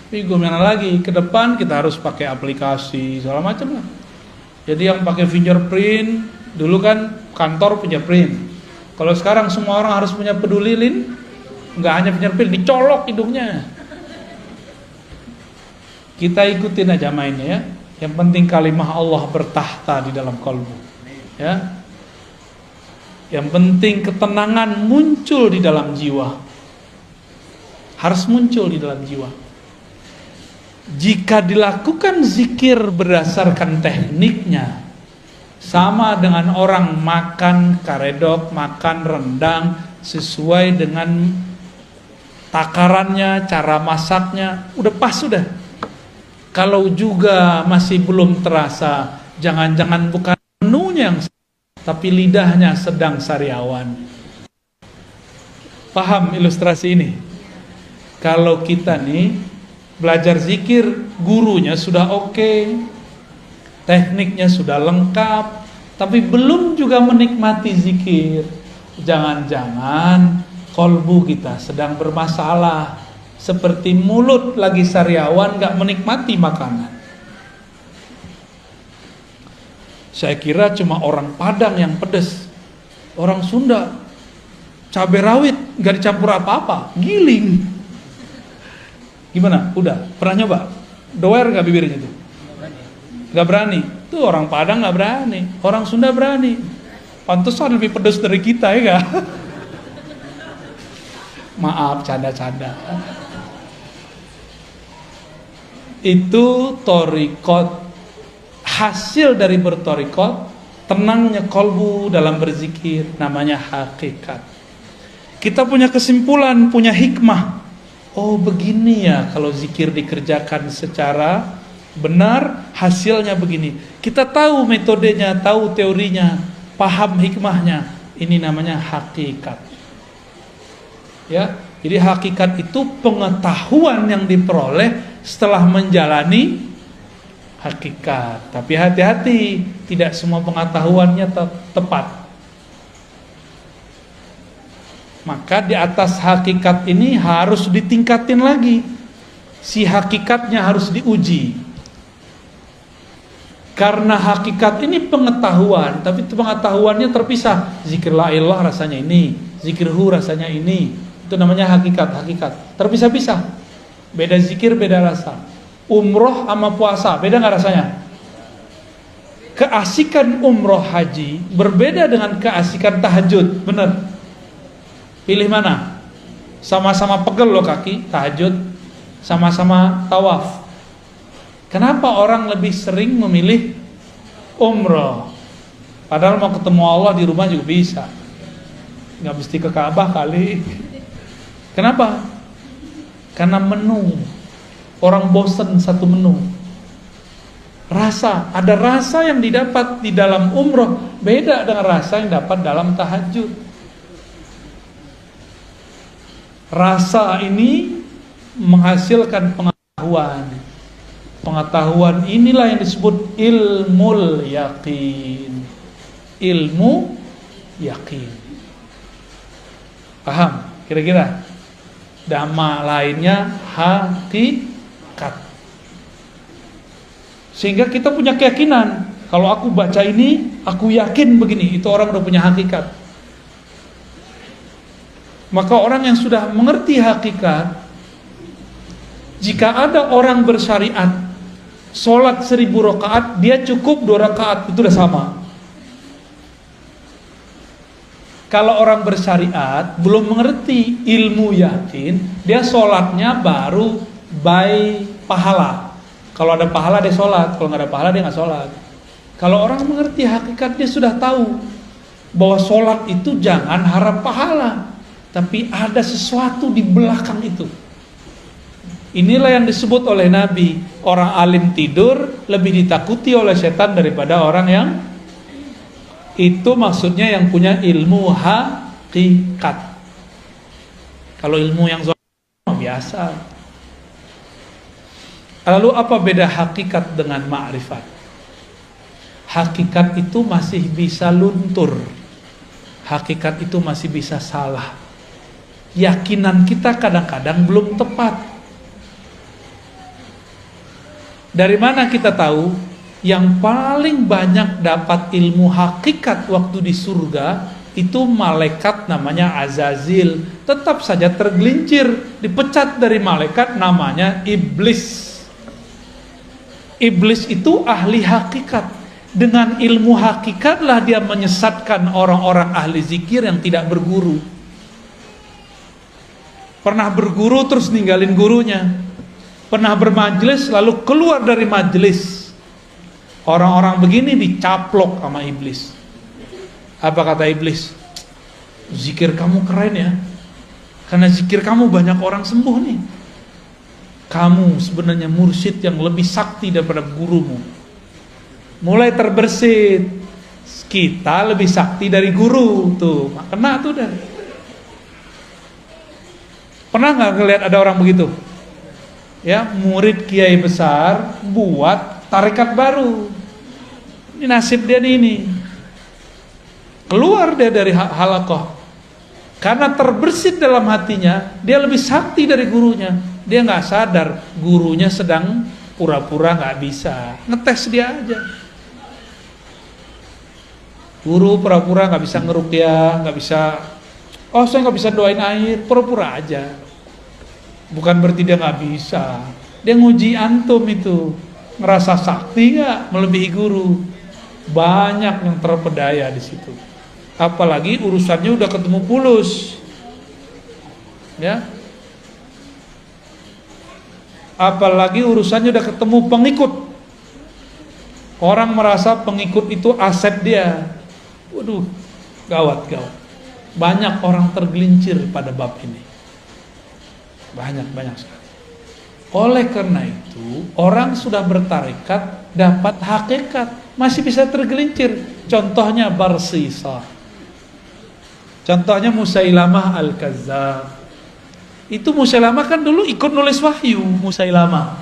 Speaker 1: Tapi gimana lagi, ke depan kita harus pakai aplikasi segala macam lah. Jadi yang pakai fingerprint, dulu kan kantor punya print. Kalau sekarang semua orang harus punya peduli lin, nggak hanya fingerprint, dicolok hidungnya. Kita ikutin aja mainnya ya. Yang penting kalimah Allah bertahta di dalam kalbu. Ya. Yang penting ketenangan muncul di dalam jiwa. Harus muncul di dalam jiwa. Jika dilakukan zikir berdasarkan tekniknya, sama dengan orang makan karedok, makan rendang sesuai dengan takarannya, cara masaknya, udah pas sudah. Kalau juga masih belum terasa, jangan-jangan bukan menunya yang, tapi lidahnya sedang sariawan. Paham ilustrasi ini? Kalau kita nih belajar zikir, gurunya sudah oke, tekniknya sudah lengkap, tapi belum juga menikmati zikir. Jangan-jangan kolbu kita sedang bermasalah. Seperti mulut lagi sariawan, gak menikmati makanan. Saya kira cuma orang Padang yang pedes. Orang Sunda cabai rawit gak dicampur apa-apa, giling. Gimana? Udah? Pernah nyoba? Doer gak bibirnya tuh? Gak berani. Tuh orang Padang gak berani, orang Sunda berani. Pantesan lebih pedes dari kita ya gak? Maaf, canda-canda. Itu torikot. Hasil dari bertorikot, tenangnya kolbu dalam berzikir, namanya hakikat. Kita punya kesimpulan, punya hikmah. Oh begini ya kalau zikir dikerjakan secara benar, hasilnya begini. Kita tahu metodenya, tahu teorinya, paham hikmahnya. Ini namanya hakikat. Ya, jadi hakikat itu pengetahuan yang diperoleh setelah menjalani hakikat. Tapi hati-hati, tidak semua pengetahuannya tepat. Maka di atas hakikat ini harus ditingkatin lagi. Si hakikatnya harus diuji. Karena hakikat ini pengetahuan, tapi pengetahuannya terpisah. Zikir la ilallah rasanya ini, zikir hu rasanya ini. Itu namanya hakikat. Terpisah-pisah. Beda zikir, beda rasa. Umroh sama puasa, beda gak rasanya? Keasikan umroh haji berbeda dengan keasikan tahajud. Bener? Pilih mana? Sama-sama pegel loh kaki, tahajud. Sama-sama tawaf. Kenapa orang lebih sering memilih umroh? Padahal mau ketemu Allah di rumah juga bisa. Gak mesti ke Ka'bah kali. Kenapa? Karena menu. Orang bosen satu menu. Rasa, ada rasa yang didapat di dalam umroh beda dengan rasa yang dapat dalam tahajud. Rasa ini menghasilkan pengetahuan. Pengetahuan inilah yang disebut ilmul yakin. Ilmu yakin. Paham? Kira-kira? Dhamma lainnya hakikat. Sehingga kita punya keyakinan, kalau aku baca ini, aku yakin begini, itu orang udah punya hakikat. Maka orang yang sudah mengerti hakikat, jika ada orang bersyariat sholat 1000 rakaat, dia cukup 2 rakaat, itu udah sama. Kalau orang bersyariat belum mengerti ilmu yakin, dia sholatnya baru by pahala. Kalau ada pahala dia sholat, kalau nggak ada pahala dia nggak sholat. Kalau orang mengerti hakikat, dia sudah tahu bahwa sholat itu jangan harap pahala, tapi ada sesuatu di belakang itu. Inilah yang disebut oleh Nabi, orang alim tidur lebih ditakuti oleh setan daripada orang yang itu, maksudnya yang punya ilmu hakikat. Kalau ilmu yang zahir biasa. Lalu apa beda hakikat dengan ma'rifat? hakikat itu masih bisa luntur, hakikat itu masih bisa salah. Yakinan kita kadang-kadang belum tepat. Dari mana kita tahu? Yang paling banyak dapat ilmu hakikat waktu di surga itu malaikat namanya Azazil. Tetap saja tergelincir, dipecat dari malaikat namanya iblis. Iblis itu ahli hakikat. Dengan ilmu hakikatlah dia menyesatkan orang-orang ahli zikir yang tidak berguru. Pernah berguru terus ninggalin gurunya. Pernah bermajelis lalu keluar dari majelis. Orang-orang begini dicaplok sama iblis. Apa kata iblis? Zikir kamu keren ya. Karena zikir kamu banyak orang sembuh nih. Kamu sebenarnya mursyid yang lebih sakti daripada gurumu. Mulai terbersit. Kita lebih sakti dari guru. Tuh, kena tuh dah. Pernah gak ngeliat ada orang begitu? Ya, murid kiai besar buat tarekat baru. Ini nasib dia ini. Keluar dia dari halaqah. Karena terbersit dalam hatinya, dia lebih sakti dari gurunya. Dia nggak sadar gurunya sedang pura-pura nggak bisa. Ngetes dia aja. Guru pura-pura nggak bisa ngeruqyah, nggak bisa. Oh, saya nggak bisa doain air, pura-pura aja. Bukan berarti dia nggak bisa. Dia nguji antum itu. Ngerasa sakti nggak melebihi guru. Banyak yang terpedaya di situ. Apalagi urusannya udah ketemu fulus. Ya. Apalagi urusannya udah ketemu pengikut. Orang merasa pengikut itu aset dia. Waduh, gawat. Banyak orang tergelincir pada bab ini. Banyak sekali. Oleh karena itu, orang sudah bertarekat dapat hakikat, masih bisa tergelincir. Contohnya Barsisa. Contohnya Musailamah Al-Kazzab. Itu Musailamah kan dulu ikut nulis wahyu. Musailamah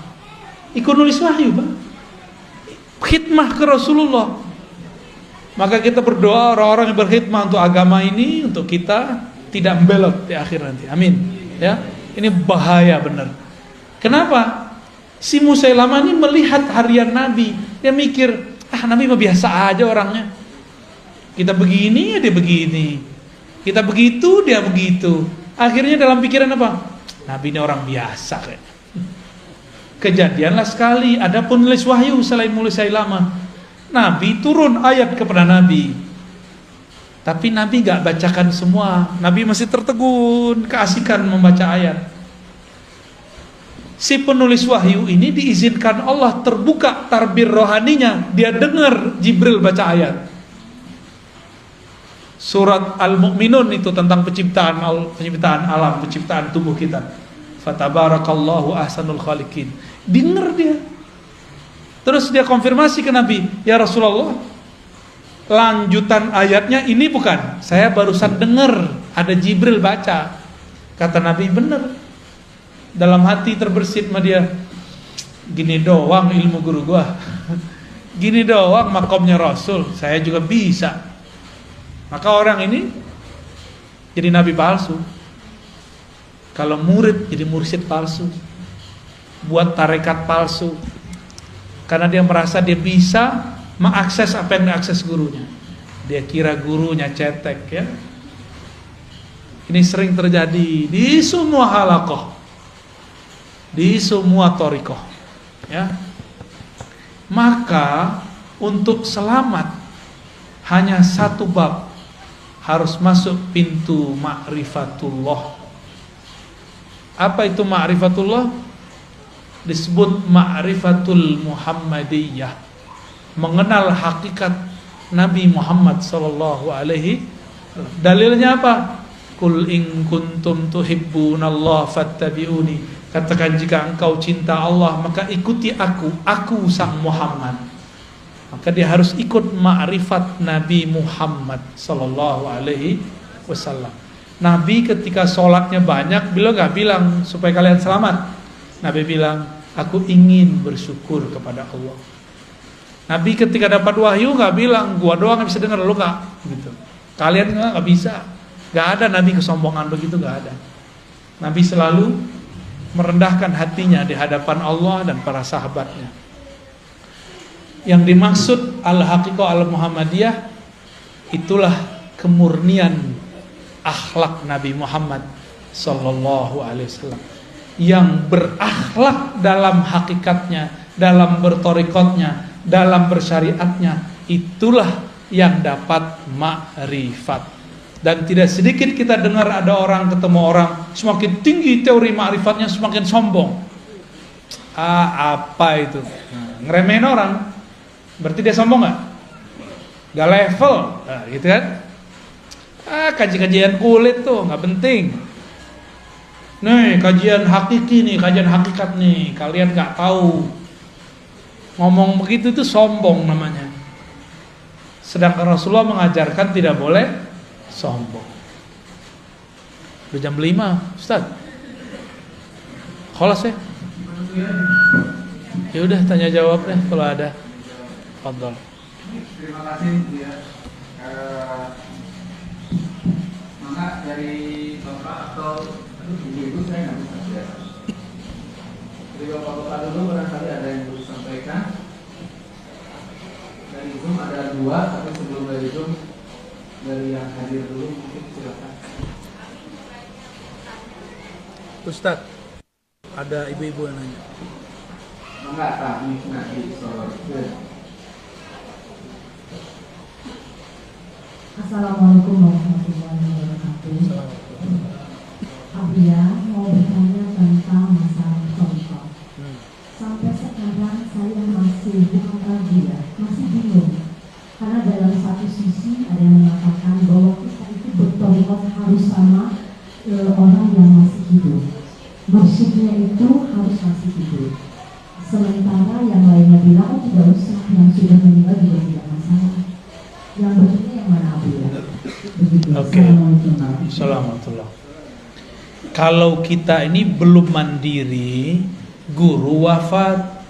Speaker 1: ikut nulis wahyu, Bang. Khidmah ke Rasulullah. Maka kita berdoa orang-orang yang berkhidmah untuk agama ini, untuk kita tidak membelot di akhir nanti. Amin. Ya, ini bahaya benar. Kenapa? Si Musailamah ini melihat harian Nabi. Dia mikir, Nabi mah biasa aja orangnya. Kita begini, dia begini. Kita begitu, dia begitu. Akhirnya dalam pikiran apa? Nabi ini orang biasa kayaknya. Kejadianlah sekali, ada penulis wahyu selain Musailamah. Nabi turun ayat kepada Nabi. Tapi Nabi gak bacakan semua. Nabi masih tertegun, keasikan membaca ayat. Si penulis wahyu ini diizinkan Allah terbuka tarbir rohaninya. Dia dengar Jibril baca ayat. Surat Al-Mu'minun itu tentang penciptaan alam, penciptaan tubuh kita. Fatabarakallahu ahsanul khaliqin. Dengar dia. Terus dia konfirmasi ke Nabi, ya Rasulullah, lanjutan ayatnya ini bukan. Saya barusan dengar ada Jibril baca. Kata Nabi, benar. Dalam hati terbersit sama dia, gini doang ilmu guru gua. Gini doang makomnya Rasul, saya juga bisa. Maka orang ini jadi nabi palsu. Kalau murid jadi mursyid palsu. Buat tarekat palsu. Karena dia merasa dia bisa mengakses apa yang diakses gurunya. Dia kira gurunya cetek, ya. Ini sering terjadi di semua halaqah, di semua thariqah, ya. Maka untuk selamat hanya satu bab, harus masuk pintu ma'rifatullah. Apa itu ma'rifatullah? Disebut ma'rifatul Muhammadiyah, mengenal hakikat Nabi Muhammad sallallahu alaihi. Dalilnya apa? Qul in kuntum tuhibbunallaha fattabi'uni. Katakan jika engkau cinta Allah maka ikuti aku sang Muhammad. Maka dia harus ikut ma'rifat Nabi Muhammad sallallahu alaihi wasallam. Nabi ketika sholatnya banyak, beliau gak bilang supaya kalian selamat. Nabi bilang, aku ingin bersyukur kepada Allah. Nabi ketika dapat wahyu nggak bilang gua doang yang bisa dengar, lu nggak gitu. Kalian nggak bisa. Nggak ada Nabi kesombongan begitu, nggak ada. Nabi selalu merendahkan hatinya di hadapan Allah dan para sahabatnya. Yang dimaksud al-haqiqah al-Muhammadiyah itulah kemurnian akhlak Nabi Muhammad sallallahu alaihi wasallam yang berakhlak dalam hakikatnya, dalam bertorikotnya, dalam bersyariatnya, itulah yang dapat ma'rifat. Dan tidak sedikit kita dengar ada orang ketemu orang semakin tinggi teori ma'rifatnya semakin sombong. Apa itu? Ngeremehin orang, berarti dia sombong nggak? Gak level, gitu kan? Kajian kulit tuh nggak penting. Nih kajian hakiki nih, kajian hakikat nih, kalian nggak tahu. Ngomong begitu itu sombong namanya. Sedangkan Rasulullah mengajarkan tidak boleh sombong. Udah jam 5, Ustaz. Kholas ya? Ya udah tanya jawab deh kalau ada. Fadhol.
Speaker 2: Terima kasih ya. Maka dari Bapak atau Ibu saya nggak bisa lihat. Dari Bapak dulu barangkali ada yang perlu sampaikan. Dari Zoom ada 2, tapi sebelum dari Zoom dari yang hadir dulu mungkin silakan.
Speaker 1: Ustaz, ada ibu-ibu yang nanya.
Speaker 2: Enggak, kami nanti soal.
Speaker 3: Assalamualaikum warahmatullahi wabarakatuh. Abia mau bertanya tentang masalah contoh. Sampai sekarang saya masih bukan ragu ya, masih bingung. Karena dalam satu sisi ada yang mengatakan bahwa kita itu bertorikot harus sama orang yang masih hidup. Mursyidnya itu harus masih hidup. Sementara yang lainnya bilang oh tidak usah, yang sudah meninggal juga tidak masalah. Yang betulnya yang mana Abu ya?
Speaker 1: Oke. Assalamualaikum. Kalau kita ini belum mandiri, guru wafat,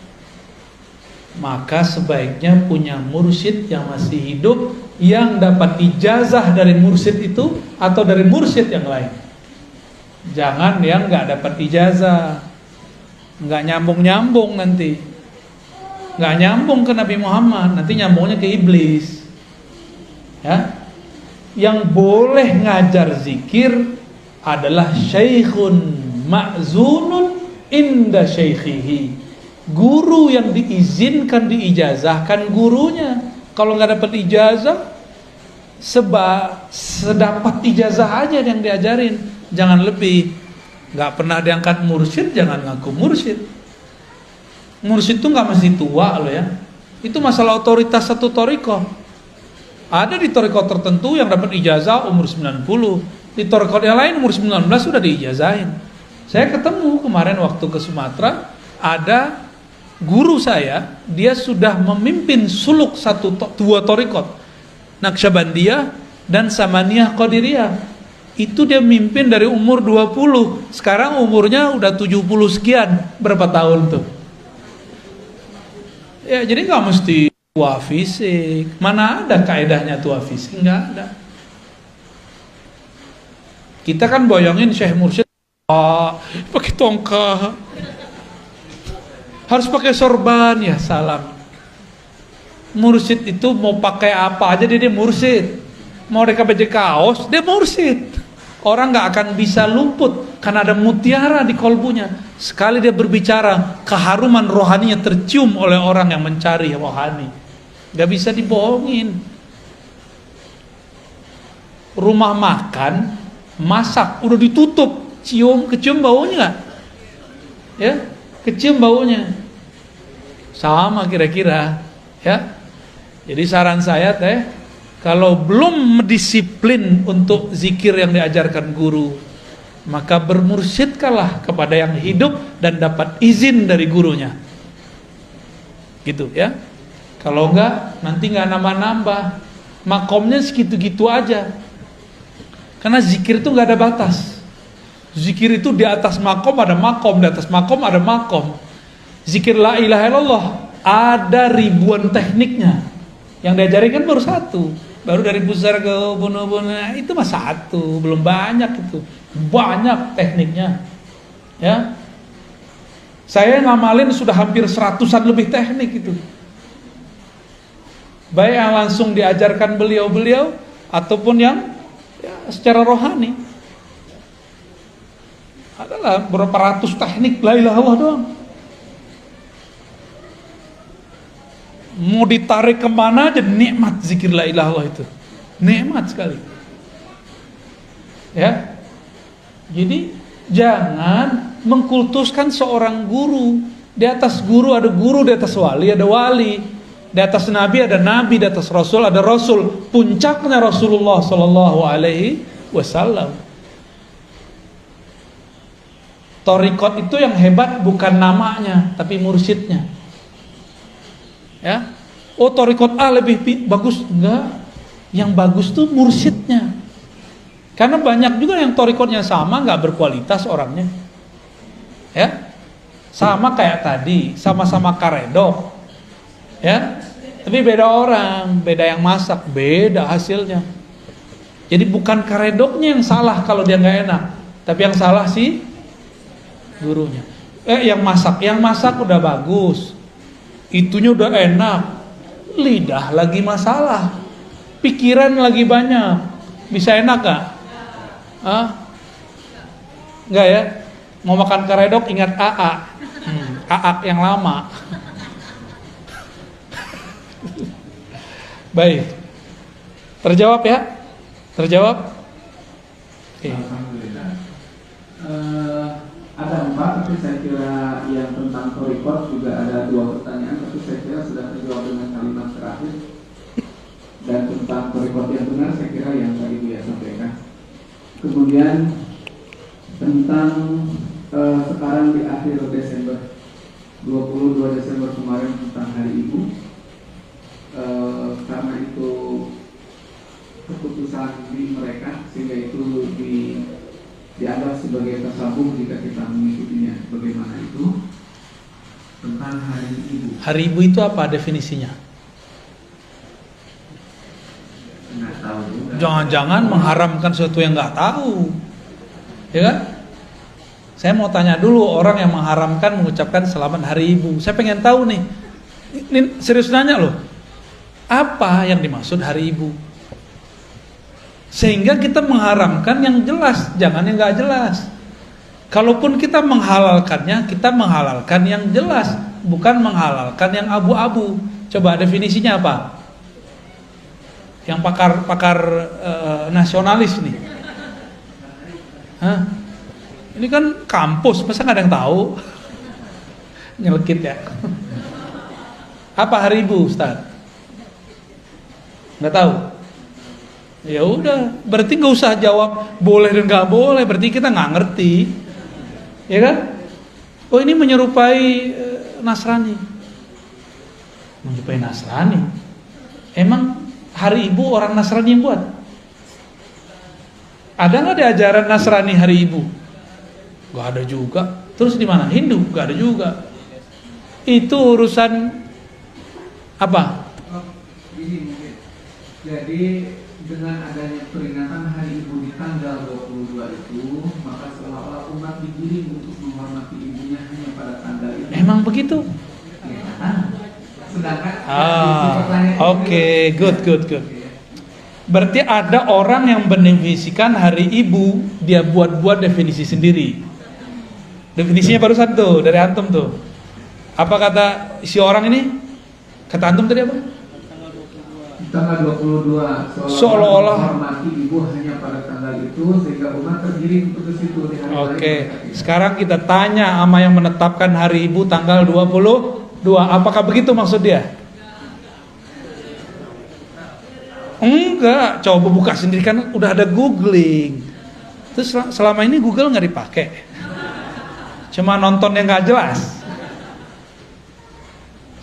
Speaker 1: maka sebaiknya punya mursyid yang masih hidup, yang dapat ijazah dari mursyid itu atau dari mursyid yang lain. Jangan yang nggak dapat ijazah, nggak nyambung nanti, nggak nyambung ke Nabi Muhammad, nanti nyambungnya ke iblis. Ya, yang boleh ngajar zikir adalah syaikhun ma'zunun inda syaikhihi, guru yang diizinkan diijazahkan gurunya. Kalau nggak dapat ijazah, sedapat ijazah aja yang diajarin, jangan lebih. Nggak pernah diangkat mursyid, jangan ngaku mursyid. Mursyid itu nggak mesti tua loh ya. Itu masalah otoritas satu thariqah. Ada di thariqah tertentu yang dapat ijazah umur 90, di thariqah yang lain umur 19 sudah diijazahin. Saya ketemu kemarin waktu ke Sumatera, ada guru saya, dia sudah memimpin suluk dua thariqah, Naqsyabandiyah dan Samaniyah Qadiriyah. Itu dia mimpin dari umur 20, sekarang umurnya udah 70 sekian, berapa tahun tuh. Ya jadi gak mesti tua fisik. Mana ada kaedahnya tua fisik? Nggak ada. Kita kan bayangin Syekh Mursyid pakai tongkat, harus pakai sorban, ya salam. Mursyid itu mau pakai apa aja dia mursyid. Mau mereka baju kaos, dia mursyid. Orang nggak akan bisa luput karena ada mutiara di kolbunya. Sekali dia berbicara, keharuman rohaninya tercium oleh orang yang mencari rohani. Gak bisa dibohongin. Rumah makan, masak, udah ditutup, kecium baunya nggak? Ya, kecium baunya. Sama kira-kira, ya. Jadi saran saya teh, kalau belum disiplin untuk zikir yang diajarkan guru, maka bermursyidkanlah kepada yang hidup dan dapat izin dari gurunya. Gitu ya. Kalau enggak, nanti enggak nambah-nambah. Makomnya segitu-gitu aja. Karena zikir itu enggak ada batas. Zikir itu di atas makom ada makom, di atas makom ada makom. Zikir la ilaha illallah Ada ribuan tekniknya. Yang diajarin kan baru satu. Baru dari pusar ke ubun-ubun, itu mah satu, belum banyak itu. Banyak tekniknya. Ya. Saya ngamalin sudah hampir 100-an lebih teknik itu. Baik yang langsung diajarkan beliau-beliau ataupun yang ya, secara rohani. Adalah berapa ratus teknik la ilaha illallah doang. Mau ditarik kemana aja nikmat zikir la ilaha illallah itu. Nikmat sekali. Ya. Jadi jangan mengkultuskan seorang guru. Di atas guru ada guru, di atas wali ada wali, di atas nabi ada nabi, di atas rasul ada rasul. Puncaknya Rasulullah Sallallahu Alaihi Wasallam. Thariqat itu yang hebat bukan namanya, tapi mursyidnya. Ya, oh thariqat A lebih bagus, enggak. Yang bagus tuh mursyidnya. Karena banyak juga yang thariqatnya sama, nggak berkualitas orangnya. Ya, sama kayak tadi, sama-sama karedok. Ya, tapi beda orang, beda yang masak, beda hasilnya. Jadi bukan karedoknya yang salah kalau dia nggak enak, tapi yang salah sih gurunya. Yang masak udah bagus, itunya udah enak, lidah lagi masalah, pikiran lagi banyak, bisa enak gak? Enggak ya? Mau makan karedok ingat AA, AA yang lama. Baik, terjawab ya? Terjawab? Oke.
Speaker 2: Alhamdulillah. Ada 4, tapi saya kira yang tentang thariqat juga ada 2 pertanyaan, tapi saya kira sudah terjawab dengan kalimat terakhir. Dan tentang thariqat yang benar saya kira yang tadi Buya sampaikan. Kemudian tentang sekarang di akhir Desember, 22 Desember kemarin tentang Hari Ibu, karena itu keputusan di mereka sehingga itu dianggap sebagai tasawuf jika kita mengikutinya. Bagaimana itu tentang Hari Ibu?
Speaker 1: Hari Ibu itu apa definisinya?
Speaker 2: Nggak tahu juga.
Speaker 1: Jangan-jangan mengharamkan sesuatu yang nggak tahu, ya kan? Saya mau tanya dulu orang yang mengharamkan mengucapkan selamat Hari Ibu. Saya pengen tahu nih, ini serius nanya loh, apa yang dimaksud Hari Ibu? Sehingga kita mengharamkan yang jelas, jangan yang nggak jelas. Kalaupun kita menghalalkannya, kita menghalalkan yang jelas, bukan menghalalkan yang abu-abu. Coba definisinya apa? Yang pakar nasionalis nih. Hah? Ini kan kampus, masa nggak ada yang tahu? Nyelekit ya. Apa Hari Ibu, Ustaz? Nggak tahu? Ya udah, berarti nggak usah jawab boleh dan nggak boleh, berarti kita nggak ngerti, ya kan? Oh ini menyerupai Nasrani, menyerupai Nasrani. Emang Hari Ibu orang Nasrani yang buat? Ada nggak di ajaran Nasrani Hari Ibu? Gak ada juga. Terus di mana? Hindu? Gak ada juga. Itu urusan apa?
Speaker 2: Ini mungkin. Jadi dengan adanya peringatan Hari Ibu di tanggal 22 itu, maka seolah-olah umat digiring untuk menghormati ibunya hanya pada tanggal itu.
Speaker 1: Emang begitu?
Speaker 2: Ya. Sedangkan
Speaker 1: oke, good. Berarti ada orang yang mendefinisikan Hari Ibu, dia buat definisi sendiri. Definisinya barusan tuh dari antum tuh. Apa kata si orang ini? Kata antum tadi apa?
Speaker 2: Tanggal 22
Speaker 1: seolah-olah
Speaker 2: menghormati ibu hanya pada tanggal itu sehingga umat tergiring untuk ke situ di hari
Speaker 1: Oke. Sekarang kita tanya sama yang menetapkan Hari Ibu tanggal 22, apakah begitu maksud dia? Enggak, coba buka sendiri kan udah ada googling. Terus selama ini Google nggak dipakai, cuma nontonnya nggak jelas.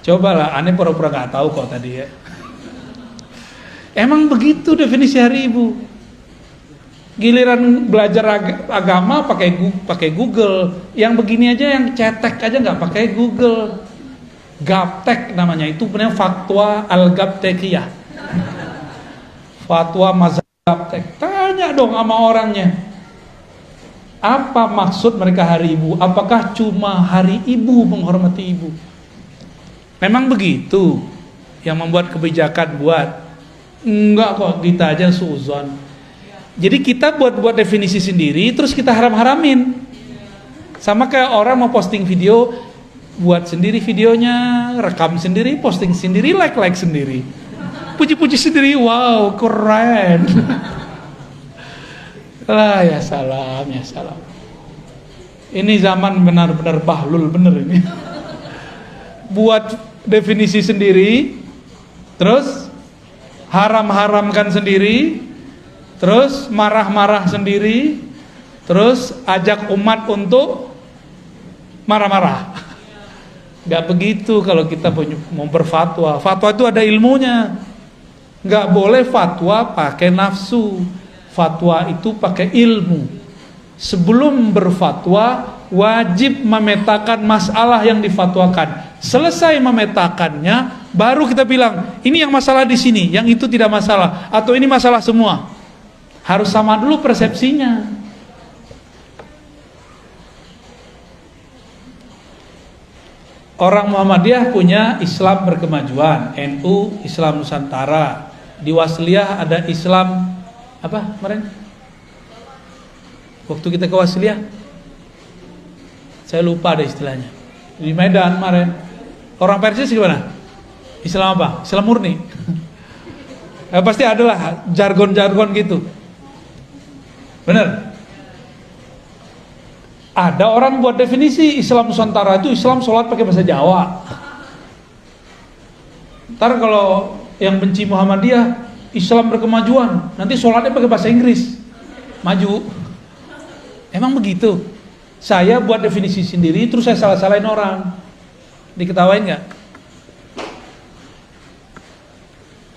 Speaker 1: Cobalah, aneh pura-pura nggak tahu kok tadi ya. Emang begitu definisi Hari Ibu. Giliran belajar agama pakai Google, yang begini aja yang cetek aja nggak pakai Google. Gaptek namanya, itu benar fatwa al-Gaptekiyah. Fatwa mazhab Gaptek. Tanya dong sama orangnya. Apa maksud mereka hari ibu? Apakah cuma hari ibu menghormati ibu? Memang begitu yang membuat kebijakan buat? Enggak kok, kita aja suzon. Jadi kita buat definisi sendiri, terus kita haram-haramin. Sama kayak orang mau posting video, buat sendiri videonya, rekam sendiri, posting sendiri, like sendiri, puji-puji sendiri, wow keren. Lah ya salam, ya salam. Ini zaman benar-benar bahlul bener ini. Buat definisi sendiri, terus haram-haramkan sendiri, terus marah-marah sendiri, terus ajak umat untuk marah-marah. Gak begitu kalau kita mau berfatwa. Fatwa itu ada ilmunya. Gak boleh fatwa pakai nafsu. Fatwa itu pakai ilmu. Sebelum berfatwa wajib memetakan masalah yang difatwakan. Selesai memetakannya, baru kita bilang ini yang masalah di sini, yang itu tidak masalah, atau ini masalah semua. Harus sama dulu persepsinya. Orang Muhammadiyah punya Islam berkemajuan, NU Islam Nusantara, di Wasliyah ada Islam apa kemarin? Waktu kita ke Wasliyah, saya lupa ada istilahnya. Di Medan kemarin, orang Persis gimana? Islam apa? Islam murni. Pasti adalah jargon-jargon gitu. Bener? Ada orang buat definisi Islam Nusantara itu Islam sholat pakai bahasa Jawa. Ntar kalau yang benci Muhammadiyah, Islam berkemajuan, nanti sholatnya pakai bahasa Inggris, maju. Emang begitu? Saya buat definisi sendiri, terus saya salah-salahin orang, diketawain nggak?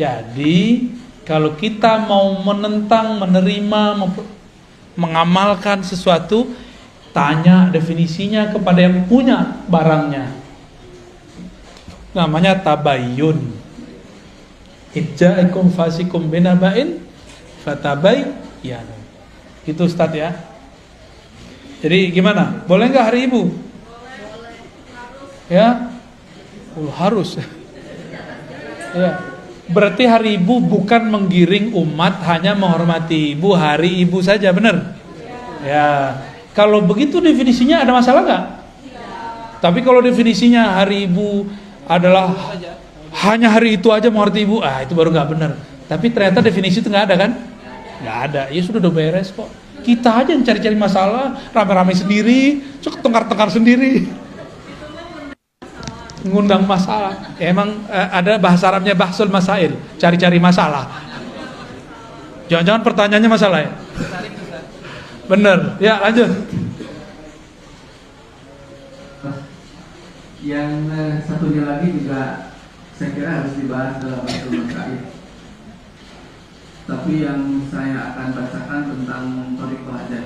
Speaker 1: Jadi kalau kita mau menentang, menerima, mengamalkan sesuatu, tanya definisinya kepada yang punya barangnya. Namanya tabayyun. Idja'akum fasikum binaba'in fatabayyanu. Itu Ustaz ya. Jadi gimana? Boleh nggak hari ibu? Ya? Harus. Ya. Berarti hari ibu bukan menggiring umat hanya menghormati ibu, hari ibu saja, benar? Ya. Kalau begitu definisinya ada masalah nggak? Tapi kalau definisinya hari ibu adalah hanya hari itu aja menghormati ibu, itu baru nggak benar. Tapi ternyata definisi itu nggak ada kan? Nggak ada. Ya sudah udah beres kok. Kita aja yang cari-cari masalah, rame-rame sendiri, tengkar-tengkar sendiri, ngundang masalah. Ya, emang ada bahasa Arabnya bahsul masail, cari-cari masalah. Jangan-jangan pertanyaannya masalah ya? Bener, ya lanjut.
Speaker 2: Yang satunya lagi juga saya kira harus dibahas dalam bahsul masail. Tapi yang saya akan bacakan tentang thariqah aja.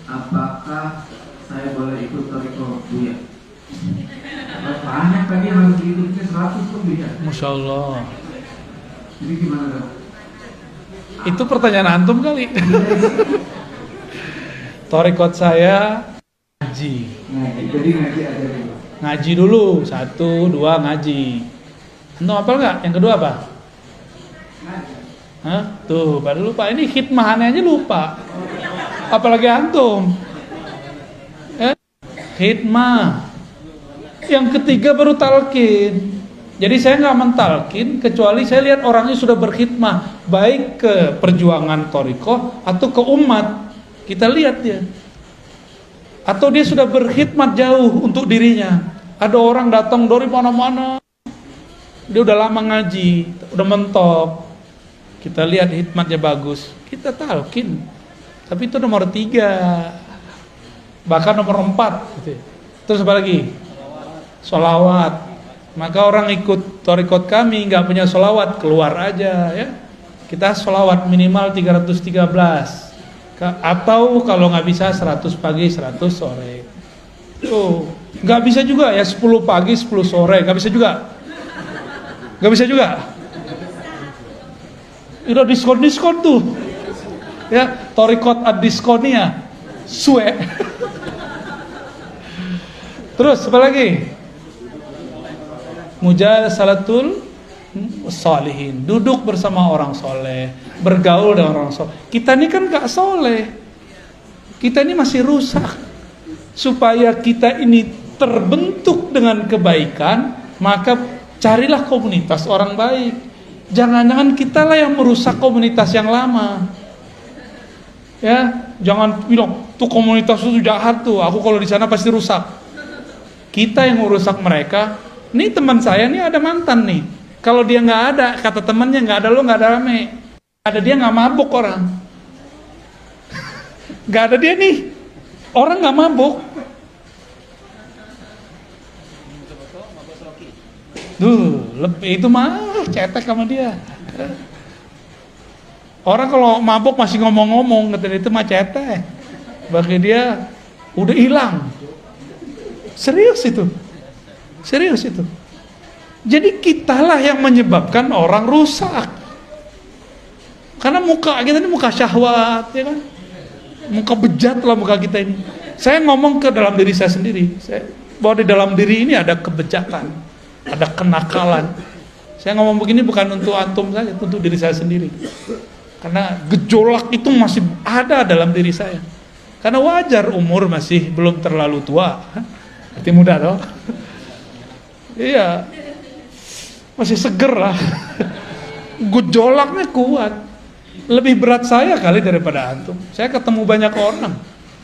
Speaker 2: Apakah saya boleh ikut thariqah Buya? Banyak tadi yang harus diikutnya 100 pun bisa.
Speaker 1: Masya Allah.
Speaker 2: Jadi gimana dong?
Speaker 1: Itu pertanyaan antum kali. Thariqah saya ngaji.
Speaker 2: Jadi ngaji aja dulu.
Speaker 1: Ngaji dulu, 1, 2 ngaji. Antum hafal nggak? Yang kedua apa?
Speaker 2: Ngaji.
Speaker 1: Hah? Tuh, baru lupa. Ini khidmahannya aja lupa. Apalagi antum. Khidmah. Yang ketiga baru talqin. Jadi saya nggak mentalkin kecuali saya lihat orangnya sudah berkhidmah baik ke perjuangan thariqah atau ke umat. Kita lihat dia. Atau dia sudah berkhidmat jauh untuk dirinya. Ada orang datang dari mana-mana. Dia udah lama ngaji, udah mentok. Kita lihat hikmatnya bagus, kita talqin. Tapi itu nomor 3, bahkan nomor 4 gitu. Terus apa lagi? Sholawat. Maka orang ikut thariqah kami nggak punya sholawat, keluar aja ya. Kita sholawat minimal 313. Atau kalau nggak bisa 100 pagi 100 sore. Tuh Nggak bisa juga ya 10 pagi 10 sore, nggak bisa juga. Nggak bisa juga. Udah diskon tuh. Ya, torikot ad-diskonia. Suwe. Terus apa lagi? Mujalasalatul sholihin, duduk bersama orang soleh, bergaul dengan orang soleh. Kita ini kan gak soleh, kita ini masih rusak. Supaya kita ini terbentuk dengan kebaikan, maka carilah komunitas orang baik. Jangan-jangan kitalah yang merusak komunitas yang lama. Ya, jangan bilang tuh komunitas itu jahat tuh, aku kalau di sana pasti rusak. Kita yang merusak mereka. Nih teman saya nih ada mantan nih. Kalau dia nggak ada, kata temannya nggak ada lo nggak ada rame. Ada dia nggak mabuk orang. Nggak ada dia nih, orang nggak mabuk. Itu mah cetek sama dia. Orang kalau mabuk masih ngomong-ngomong, kata dia itu mah cetek. Bagi dia udah hilang. Serius itu. Jadi kitalah yang menyebabkan orang rusak. Karena muka kita ini muka syahwat, ya kan? Muka bejat lah muka kita ini. Saya ngomong ke dalam diri saya sendiri. Bahwa di dalam diri ini ada kebejatan, ada kenakalan. Saya ngomong begini bukan untuk antum saja, untuk diri saya sendiri. Karena gejolak itu masih ada dalam diri saya. Karena wajar umur masih belum terlalu tua. Masih muda toh. Iya, masih seger lah. Gejolaknya kuat. Lebih berat saya kali daripada antum. Saya ketemu banyak orang,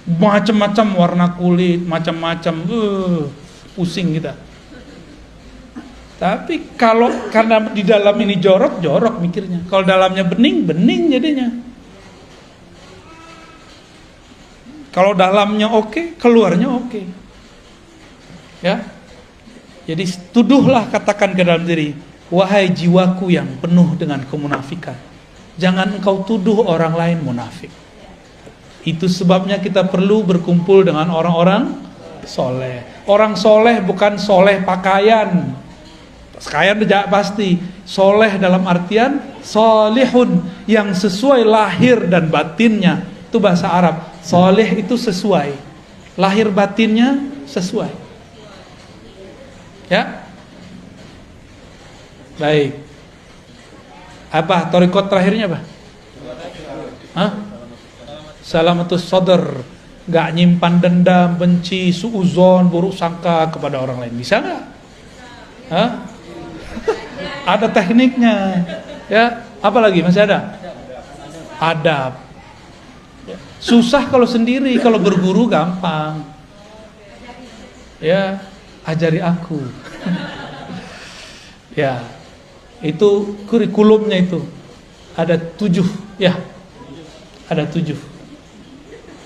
Speaker 1: macam-macam warna kulit, macam-macam, pusing kita. Tapi kalau karena di dalam ini jorok mikirnya. Kalau dalamnya bening jadinya. Kalau dalamnya oke, keluarnya oke. Ya. Jadi tuduhlah, katakan ke dalam diri, wahai jiwaku yang penuh dengan kemunafikan, jangan engkau tuduh orang lain munafik. Itu sebabnya kita perlu berkumpul dengan orang-orang soleh. Orang soleh bukan soleh pakaian. Pakaian tidak pasti. Soleh dalam artian solihun, yang sesuai lahir dan batinnya. Itu bahasa Arab. Soleh itu sesuai, lahir batinnya sesuai. Ya, baik. Apa torikot terakhirnya apa? Hah? Salamatus sadr, gak nyimpan dendam, benci, suuzon, buruk sangka kepada orang lain. Bisa nggak? Hah? Ada tekniknya. Ya, apa lagi? Masih ada? Adab. Susah kalau sendiri, kalau berguru gampang. Ya. Ajari aku. Ya, itu kurikulumnya itu ada 7, ya, ada 7.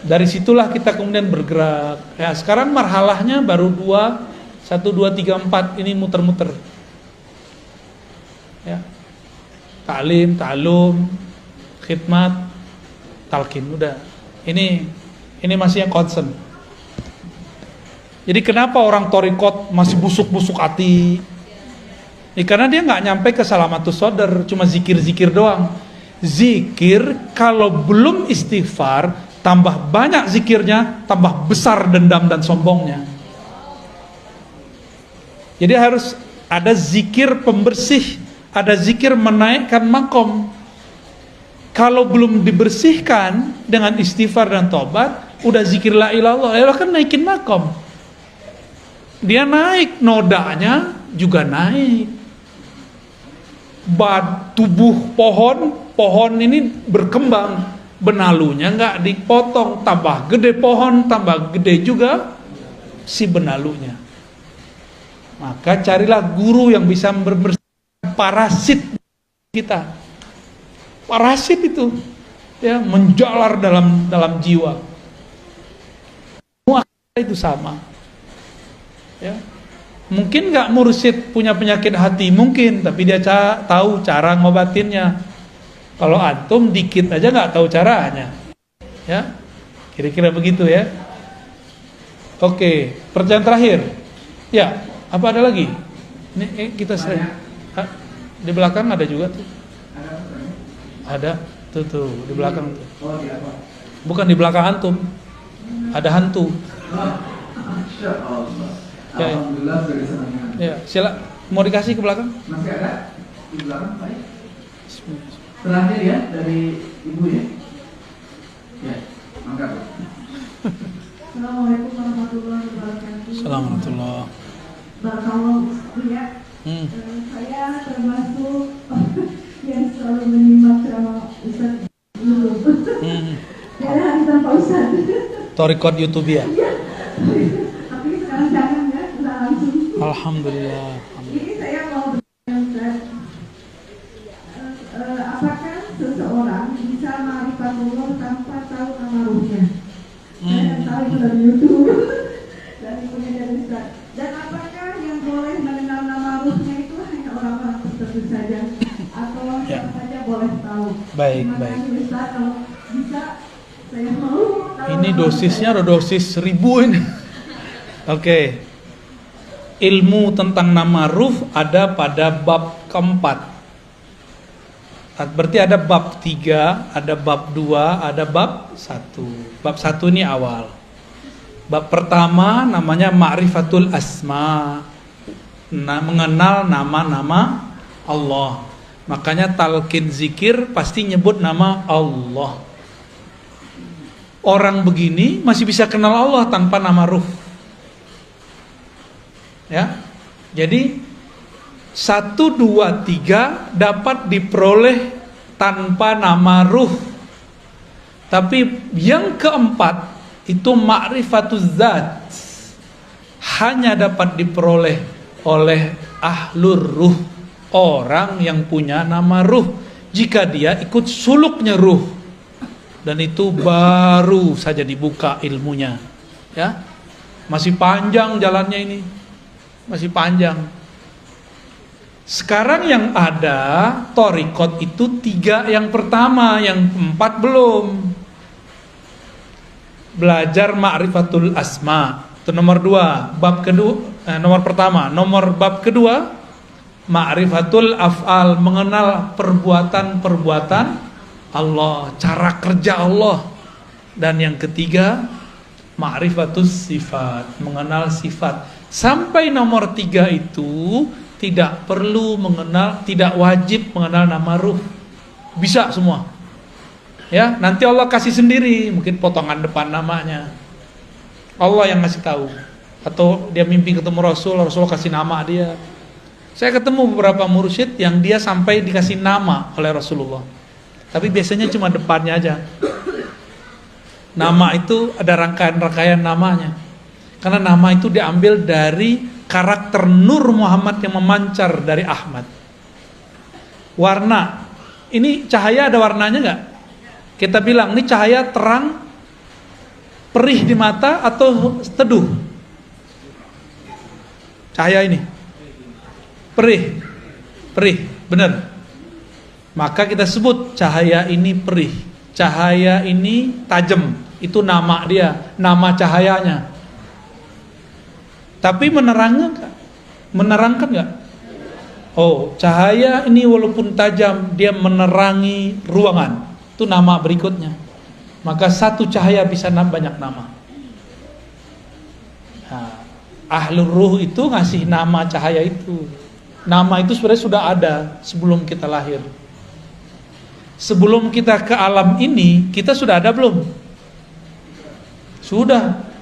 Speaker 1: Dari situlah kita kemudian bergerak. Ya, sekarang marhalahnya baru 1, 2, 3, 4 ini muter-muter. Ya, ta'lim, ta'alum, khidmat, talqin, udah. Ini masih yang concern. Jadi kenapa orang torikot masih busuk-busuk hati? Karena dia nggak nyampe ke salamatus sadr, cuma zikir-zikir doang. Zikir kalau belum istighfar, tambah banyak zikirnya, tambah besar dendam dan sombongnya. Jadi harus ada zikir pembersih, ada zikir menaikkan makom. Kalau belum dibersihkan dengan istighfar dan tobat, udah zikir la ilallah, ya kan naikin makom. Dia naik, nodanya juga naik. Tubuh pohon ini berkembang, benalunya nggak dipotong, tambah gede pohon, tambah gede juga si benalunya. Maka carilah guru yang bisa membersihkan parasit kita. Parasit itu ya menjalar dalam jiwa. Semua itu sama. Ya. Mungkin nggak mursyid punya penyakit hati, mungkin, tapi dia tahu cara ngobatinnya. Kalau antum dikit aja nggak tahu caranya, ya, kira-kira begitu ya. Oke, pertanyaan terakhir. Ya, apa ada lagi? Ini kita sering. Di belakang ada juga tuh. Ada tuh di belakang tuh. Bukan di belakang antum. Ada hantu. Ya,
Speaker 2: Alhamdulillah sudah senangnya.
Speaker 1: ya, sila mau dikasih ke belakang?
Speaker 2: Masih ada di belakang Pak? Terakhir ya dari Ibu ya. Ya, mangga.
Speaker 3: Assalamualaikum warahmatullahi wabarakatuh.
Speaker 1: Assalamualaikum.
Speaker 3: Barakallahu ya.
Speaker 1: Hmm.
Speaker 3: Saya termasuk yang selalu menyimak ceramah Ustaz YouTube. Dari hari tanpa Ustaz.
Speaker 1: Torikot YouTube ya.
Speaker 3: Tapi sekarang jangan ya, sudah langsung.
Speaker 1: Alhamdulillah.
Speaker 3: Ini saya mau bertanya Ustaz, apakah seseorang bisa ma'rifatullah tanpa tahu nama ruhnya? Saya tahu itu dari YouTube, dari punya dari Ustaz. Dan apakah yang boleh mengenal nama ruhnya itu hanya orang-orang tertentu saja, atau siapa saja boleh tahu?
Speaker 1: Baik,
Speaker 3: Terima
Speaker 1: baik.
Speaker 3: kasih Ustaz, kalau bisa saya mau tahu
Speaker 1: Ini
Speaker 3: nama
Speaker 1: dosisnya
Speaker 3: saya.
Speaker 1: ada dosis 1000 ini. Oke. Ilmu tentang nama ruh ada pada bab keempat. Berarti ada bab 3, ada bab 2, ada bab 1. Bab 1 ini awal. Bab pertama namanya Ma'rifatul Asma. Mengenal nama-nama Allah. Makanya talqin zikir pasti nyebut nama Allah. Orang begini masih bisa kenal Allah tanpa nama ruh. Ya. Jadi 1, 2, 3 dapat diperoleh tanpa nama ruh. Tapi yang keempat itu ma'rifatuz zat, hanya dapat diperoleh oleh ahlur ruh, orang yang punya nama ruh, jika dia ikut suluknya ruh. Dan itu baru saja dibuka ilmunya. Ya. Masih panjang jalannya ini. Masih panjang. Sekarang yang ada torikot itu 3 yang pertama, yang 4 belum. Belajar ma'rifatul asma, itu nomor 2. Bab kedua, nomor pertama. Bab kedua, ma'rifatul af'al, mengenal perbuatan-perbuatan Allah, cara kerja Allah. Dan yang ketiga, ma'rifatus sifat, mengenal sifat. Sampai nomor 3 itu tidak perlu mengenal, tidak wajib mengenal nama ruh. Bisa semua. Ya, nanti Allah kasih sendiri, mungkin potongan depan namanya. Allah yang ngasih tahu. Atau dia mimpi ketemu Rasul kasih nama dia. Saya ketemu beberapa mursyid yang dia sampai dikasih nama oleh Rasulullah. Tapi biasanya cuma depannya aja. Nama itu ada rangkaian-rangkaian namanya. Karena nama itu diambil dari karakter Nur Muhammad yang memancar dari Ahmad. Warna, ini cahaya ada warnanya nggak? Kita bilang ini cahaya terang, perih di mata atau teduh? Cahaya ini perih, benar. Maka kita sebut cahaya ini perih, cahaya ini tajam. Itu nama dia, nama cahayanya. Tapi menerangkan nggak? Oh, cahaya ini walaupun tajam, dia menerangi ruangan. Itu nama berikutnya. Maka satu cahaya bisa banyak nama. Nah, ahlur ruh itu ngasih nama cahaya itu. Nama itu sebenarnya sudah ada sebelum kita lahir. Sebelum kita ke alam ini, kita sudah ada belum? Sudah.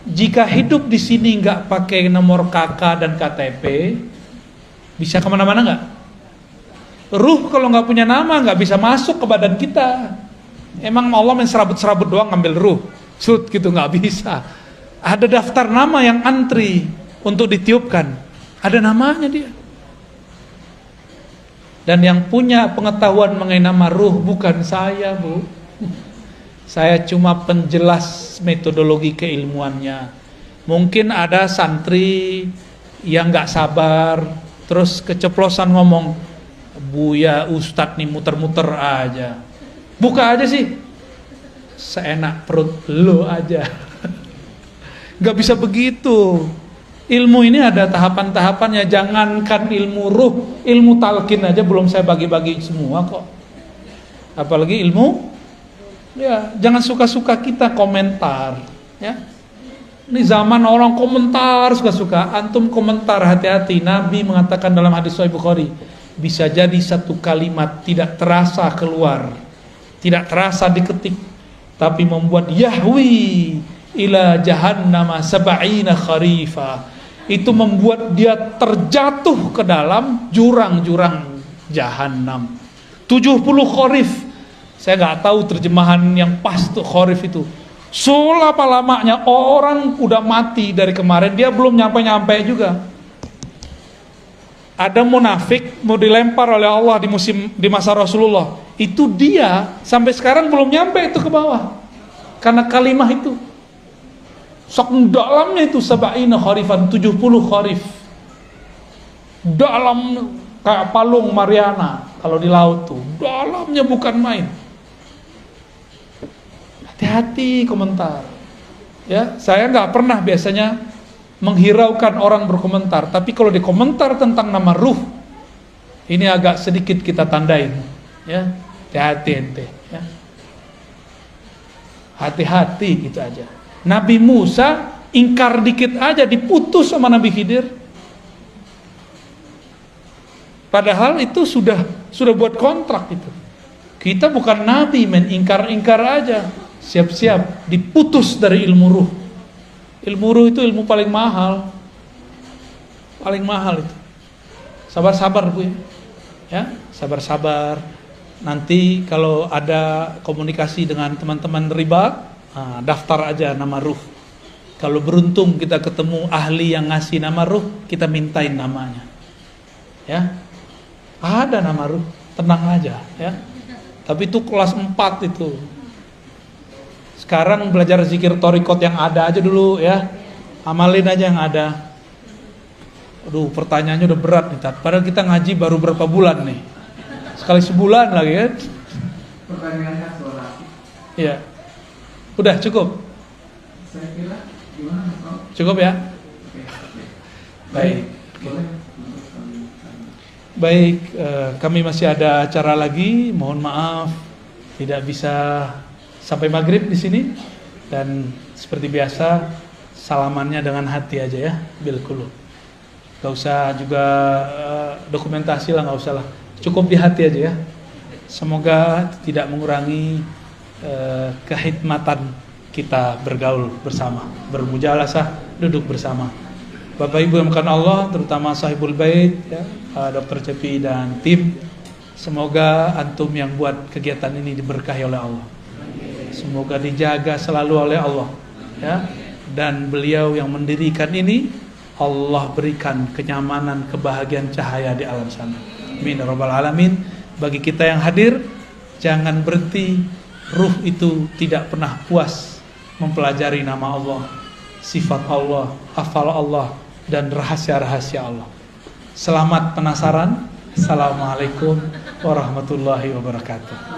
Speaker 1: Jika hidup di sini nggak pakai nomor KK dan KTP, bisa kemana-mana nggak? Ruh kalau nggak punya nama nggak bisa masuk ke badan kita. Emang Allah main serabut-serabut doang ngambil ruh, sud gitu, nggak bisa. Ada daftar nama yang antri untuk ditiupkan. Ada namanya dia. Dan yang punya pengetahuan mengenai nama ruh bukan saya, Bu. Saya cuma penjelas metodologi keilmuannya. Mungkin ada santri yang gak sabar, terus keceplosan ngomong, Buya Ustadz nih muter-muter aja. Buka aja sih. Seenak perut lo aja. Gak bisa begitu. Ilmu ini ada tahapan-tahapannya. Jangankan ilmu ruh, ilmu talqin aja belum saya bagi-bagi semua kok. Apalagi ilmu, ya jangan suka-suka kita komentar, ya. Ini zaman orang komentar suka-suka. Antum komentar, hati-hati. Nabi mengatakan dalam hadis Sahih Bukhari, bisa jadi satu kalimat tidak terasa keluar, tidak terasa diketik, tapi membuat yahwi ila jahannama sab'ina kharifa. Itu membuat dia terjatuh ke dalam jurang-jurang jahanam 70 kharif. Saya nggak tahu terjemahan yang pas tuh kharif itu. Selapa lamanya orang udah mati dari kemarin, dia belum nyampe-nyampe juga. Ada munafik mau dilempar oleh Allah di masa Rasulullah. Itu dia sampai sekarang belum nyampe itu ke bawah. Karena kalimah itu. Saking dalamnya itu sab'ina kharifan, 70 kharif. Dalam kayak palung Mariana kalau di laut tuh. Dalamnya bukan main. Hati-hati komentar. Ya, saya nggak pernah biasanya menghiraukan orang berkomentar, tapi kalau dikomentar tentang nama ruh, ini agak sedikit kita tandain, ya. Hati-hati ente, ya. Hati-hati gitu aja. Nabi Musa ingkar dikit aja diputus sama Nabi Khidir. Padahal itu sudah buat kontrak itu. Kita bukan nabi, men, ingkar-ingkar aja. Siap-siap diputus dari ilmu ruh. Ilmu ruh itu ilmu paling mahal. Paling mahal itu. Sabar-sabar, Bu, ya. Sabar-sabar. Nanti kalau ada komunikasi dengan teman-teman riba, daftar aja nama ruh. Kalau beruntung kita ketemu ahli yang ngasih nama ruh, kita mintain namanya. Ya. Ada nama ruh, tenang aja, ya. Tapi itu kelas 4 itu. Sekarang belajar zikir torikot yang ada aja dulu, ya. Amalin aja yang ada. Aduh, pertanyaannya udah berat nih, Tat. Padahal kita ngaji baru berapa bulan nih. Sekali sebulan lagi, ya.
Speaker 2: Pertanyaannya soal.
Speaker 1: Iya. Udah cukup.
Speaker 2: Saya kira gimana, Pak?
Speaker 1: Cukup ya.
Speaker 2: Oke.
Speaker 1: Baik.
Speaker 2: Boleh.
Speaker 1: Baik, kami masih ada acara lagi. Mohon maaf tidak bisa sampai maghrib di sini. Dan seperti biasa salamannya dengan hati aja ya, bil qulub. Gak usah juga dokumentasi lah, gak usah lah. Cukup di hati aja ya. Semoga tidak mengurangi kehikmatan kita bergaul bersama, bermujalasah, duduk bersama. Bapak Ibu yang bukan Allah, terutama sahibul bait, ya, Dr. Cepi dan tim, semoga antum yang buat kegiatan ini diberkahi oleh Allah. Semoga dijaga selalu oleh Allah, ya. Dan beliau yang mendirikan ini, Allah berikan kenyamanan, kebahagiaan, cahaya di alam sana. Amin ya rabbal alamin. Bagi kita yang hadir, jangan berhenti. Ruh itu tidak pernah puas mempelajari nama Allah, sifat Allah, hafal Allah, dan rahasia-rahasia Allah. Selamat penasaran. Assalamualaikum warahmatullahi wabarakatuh.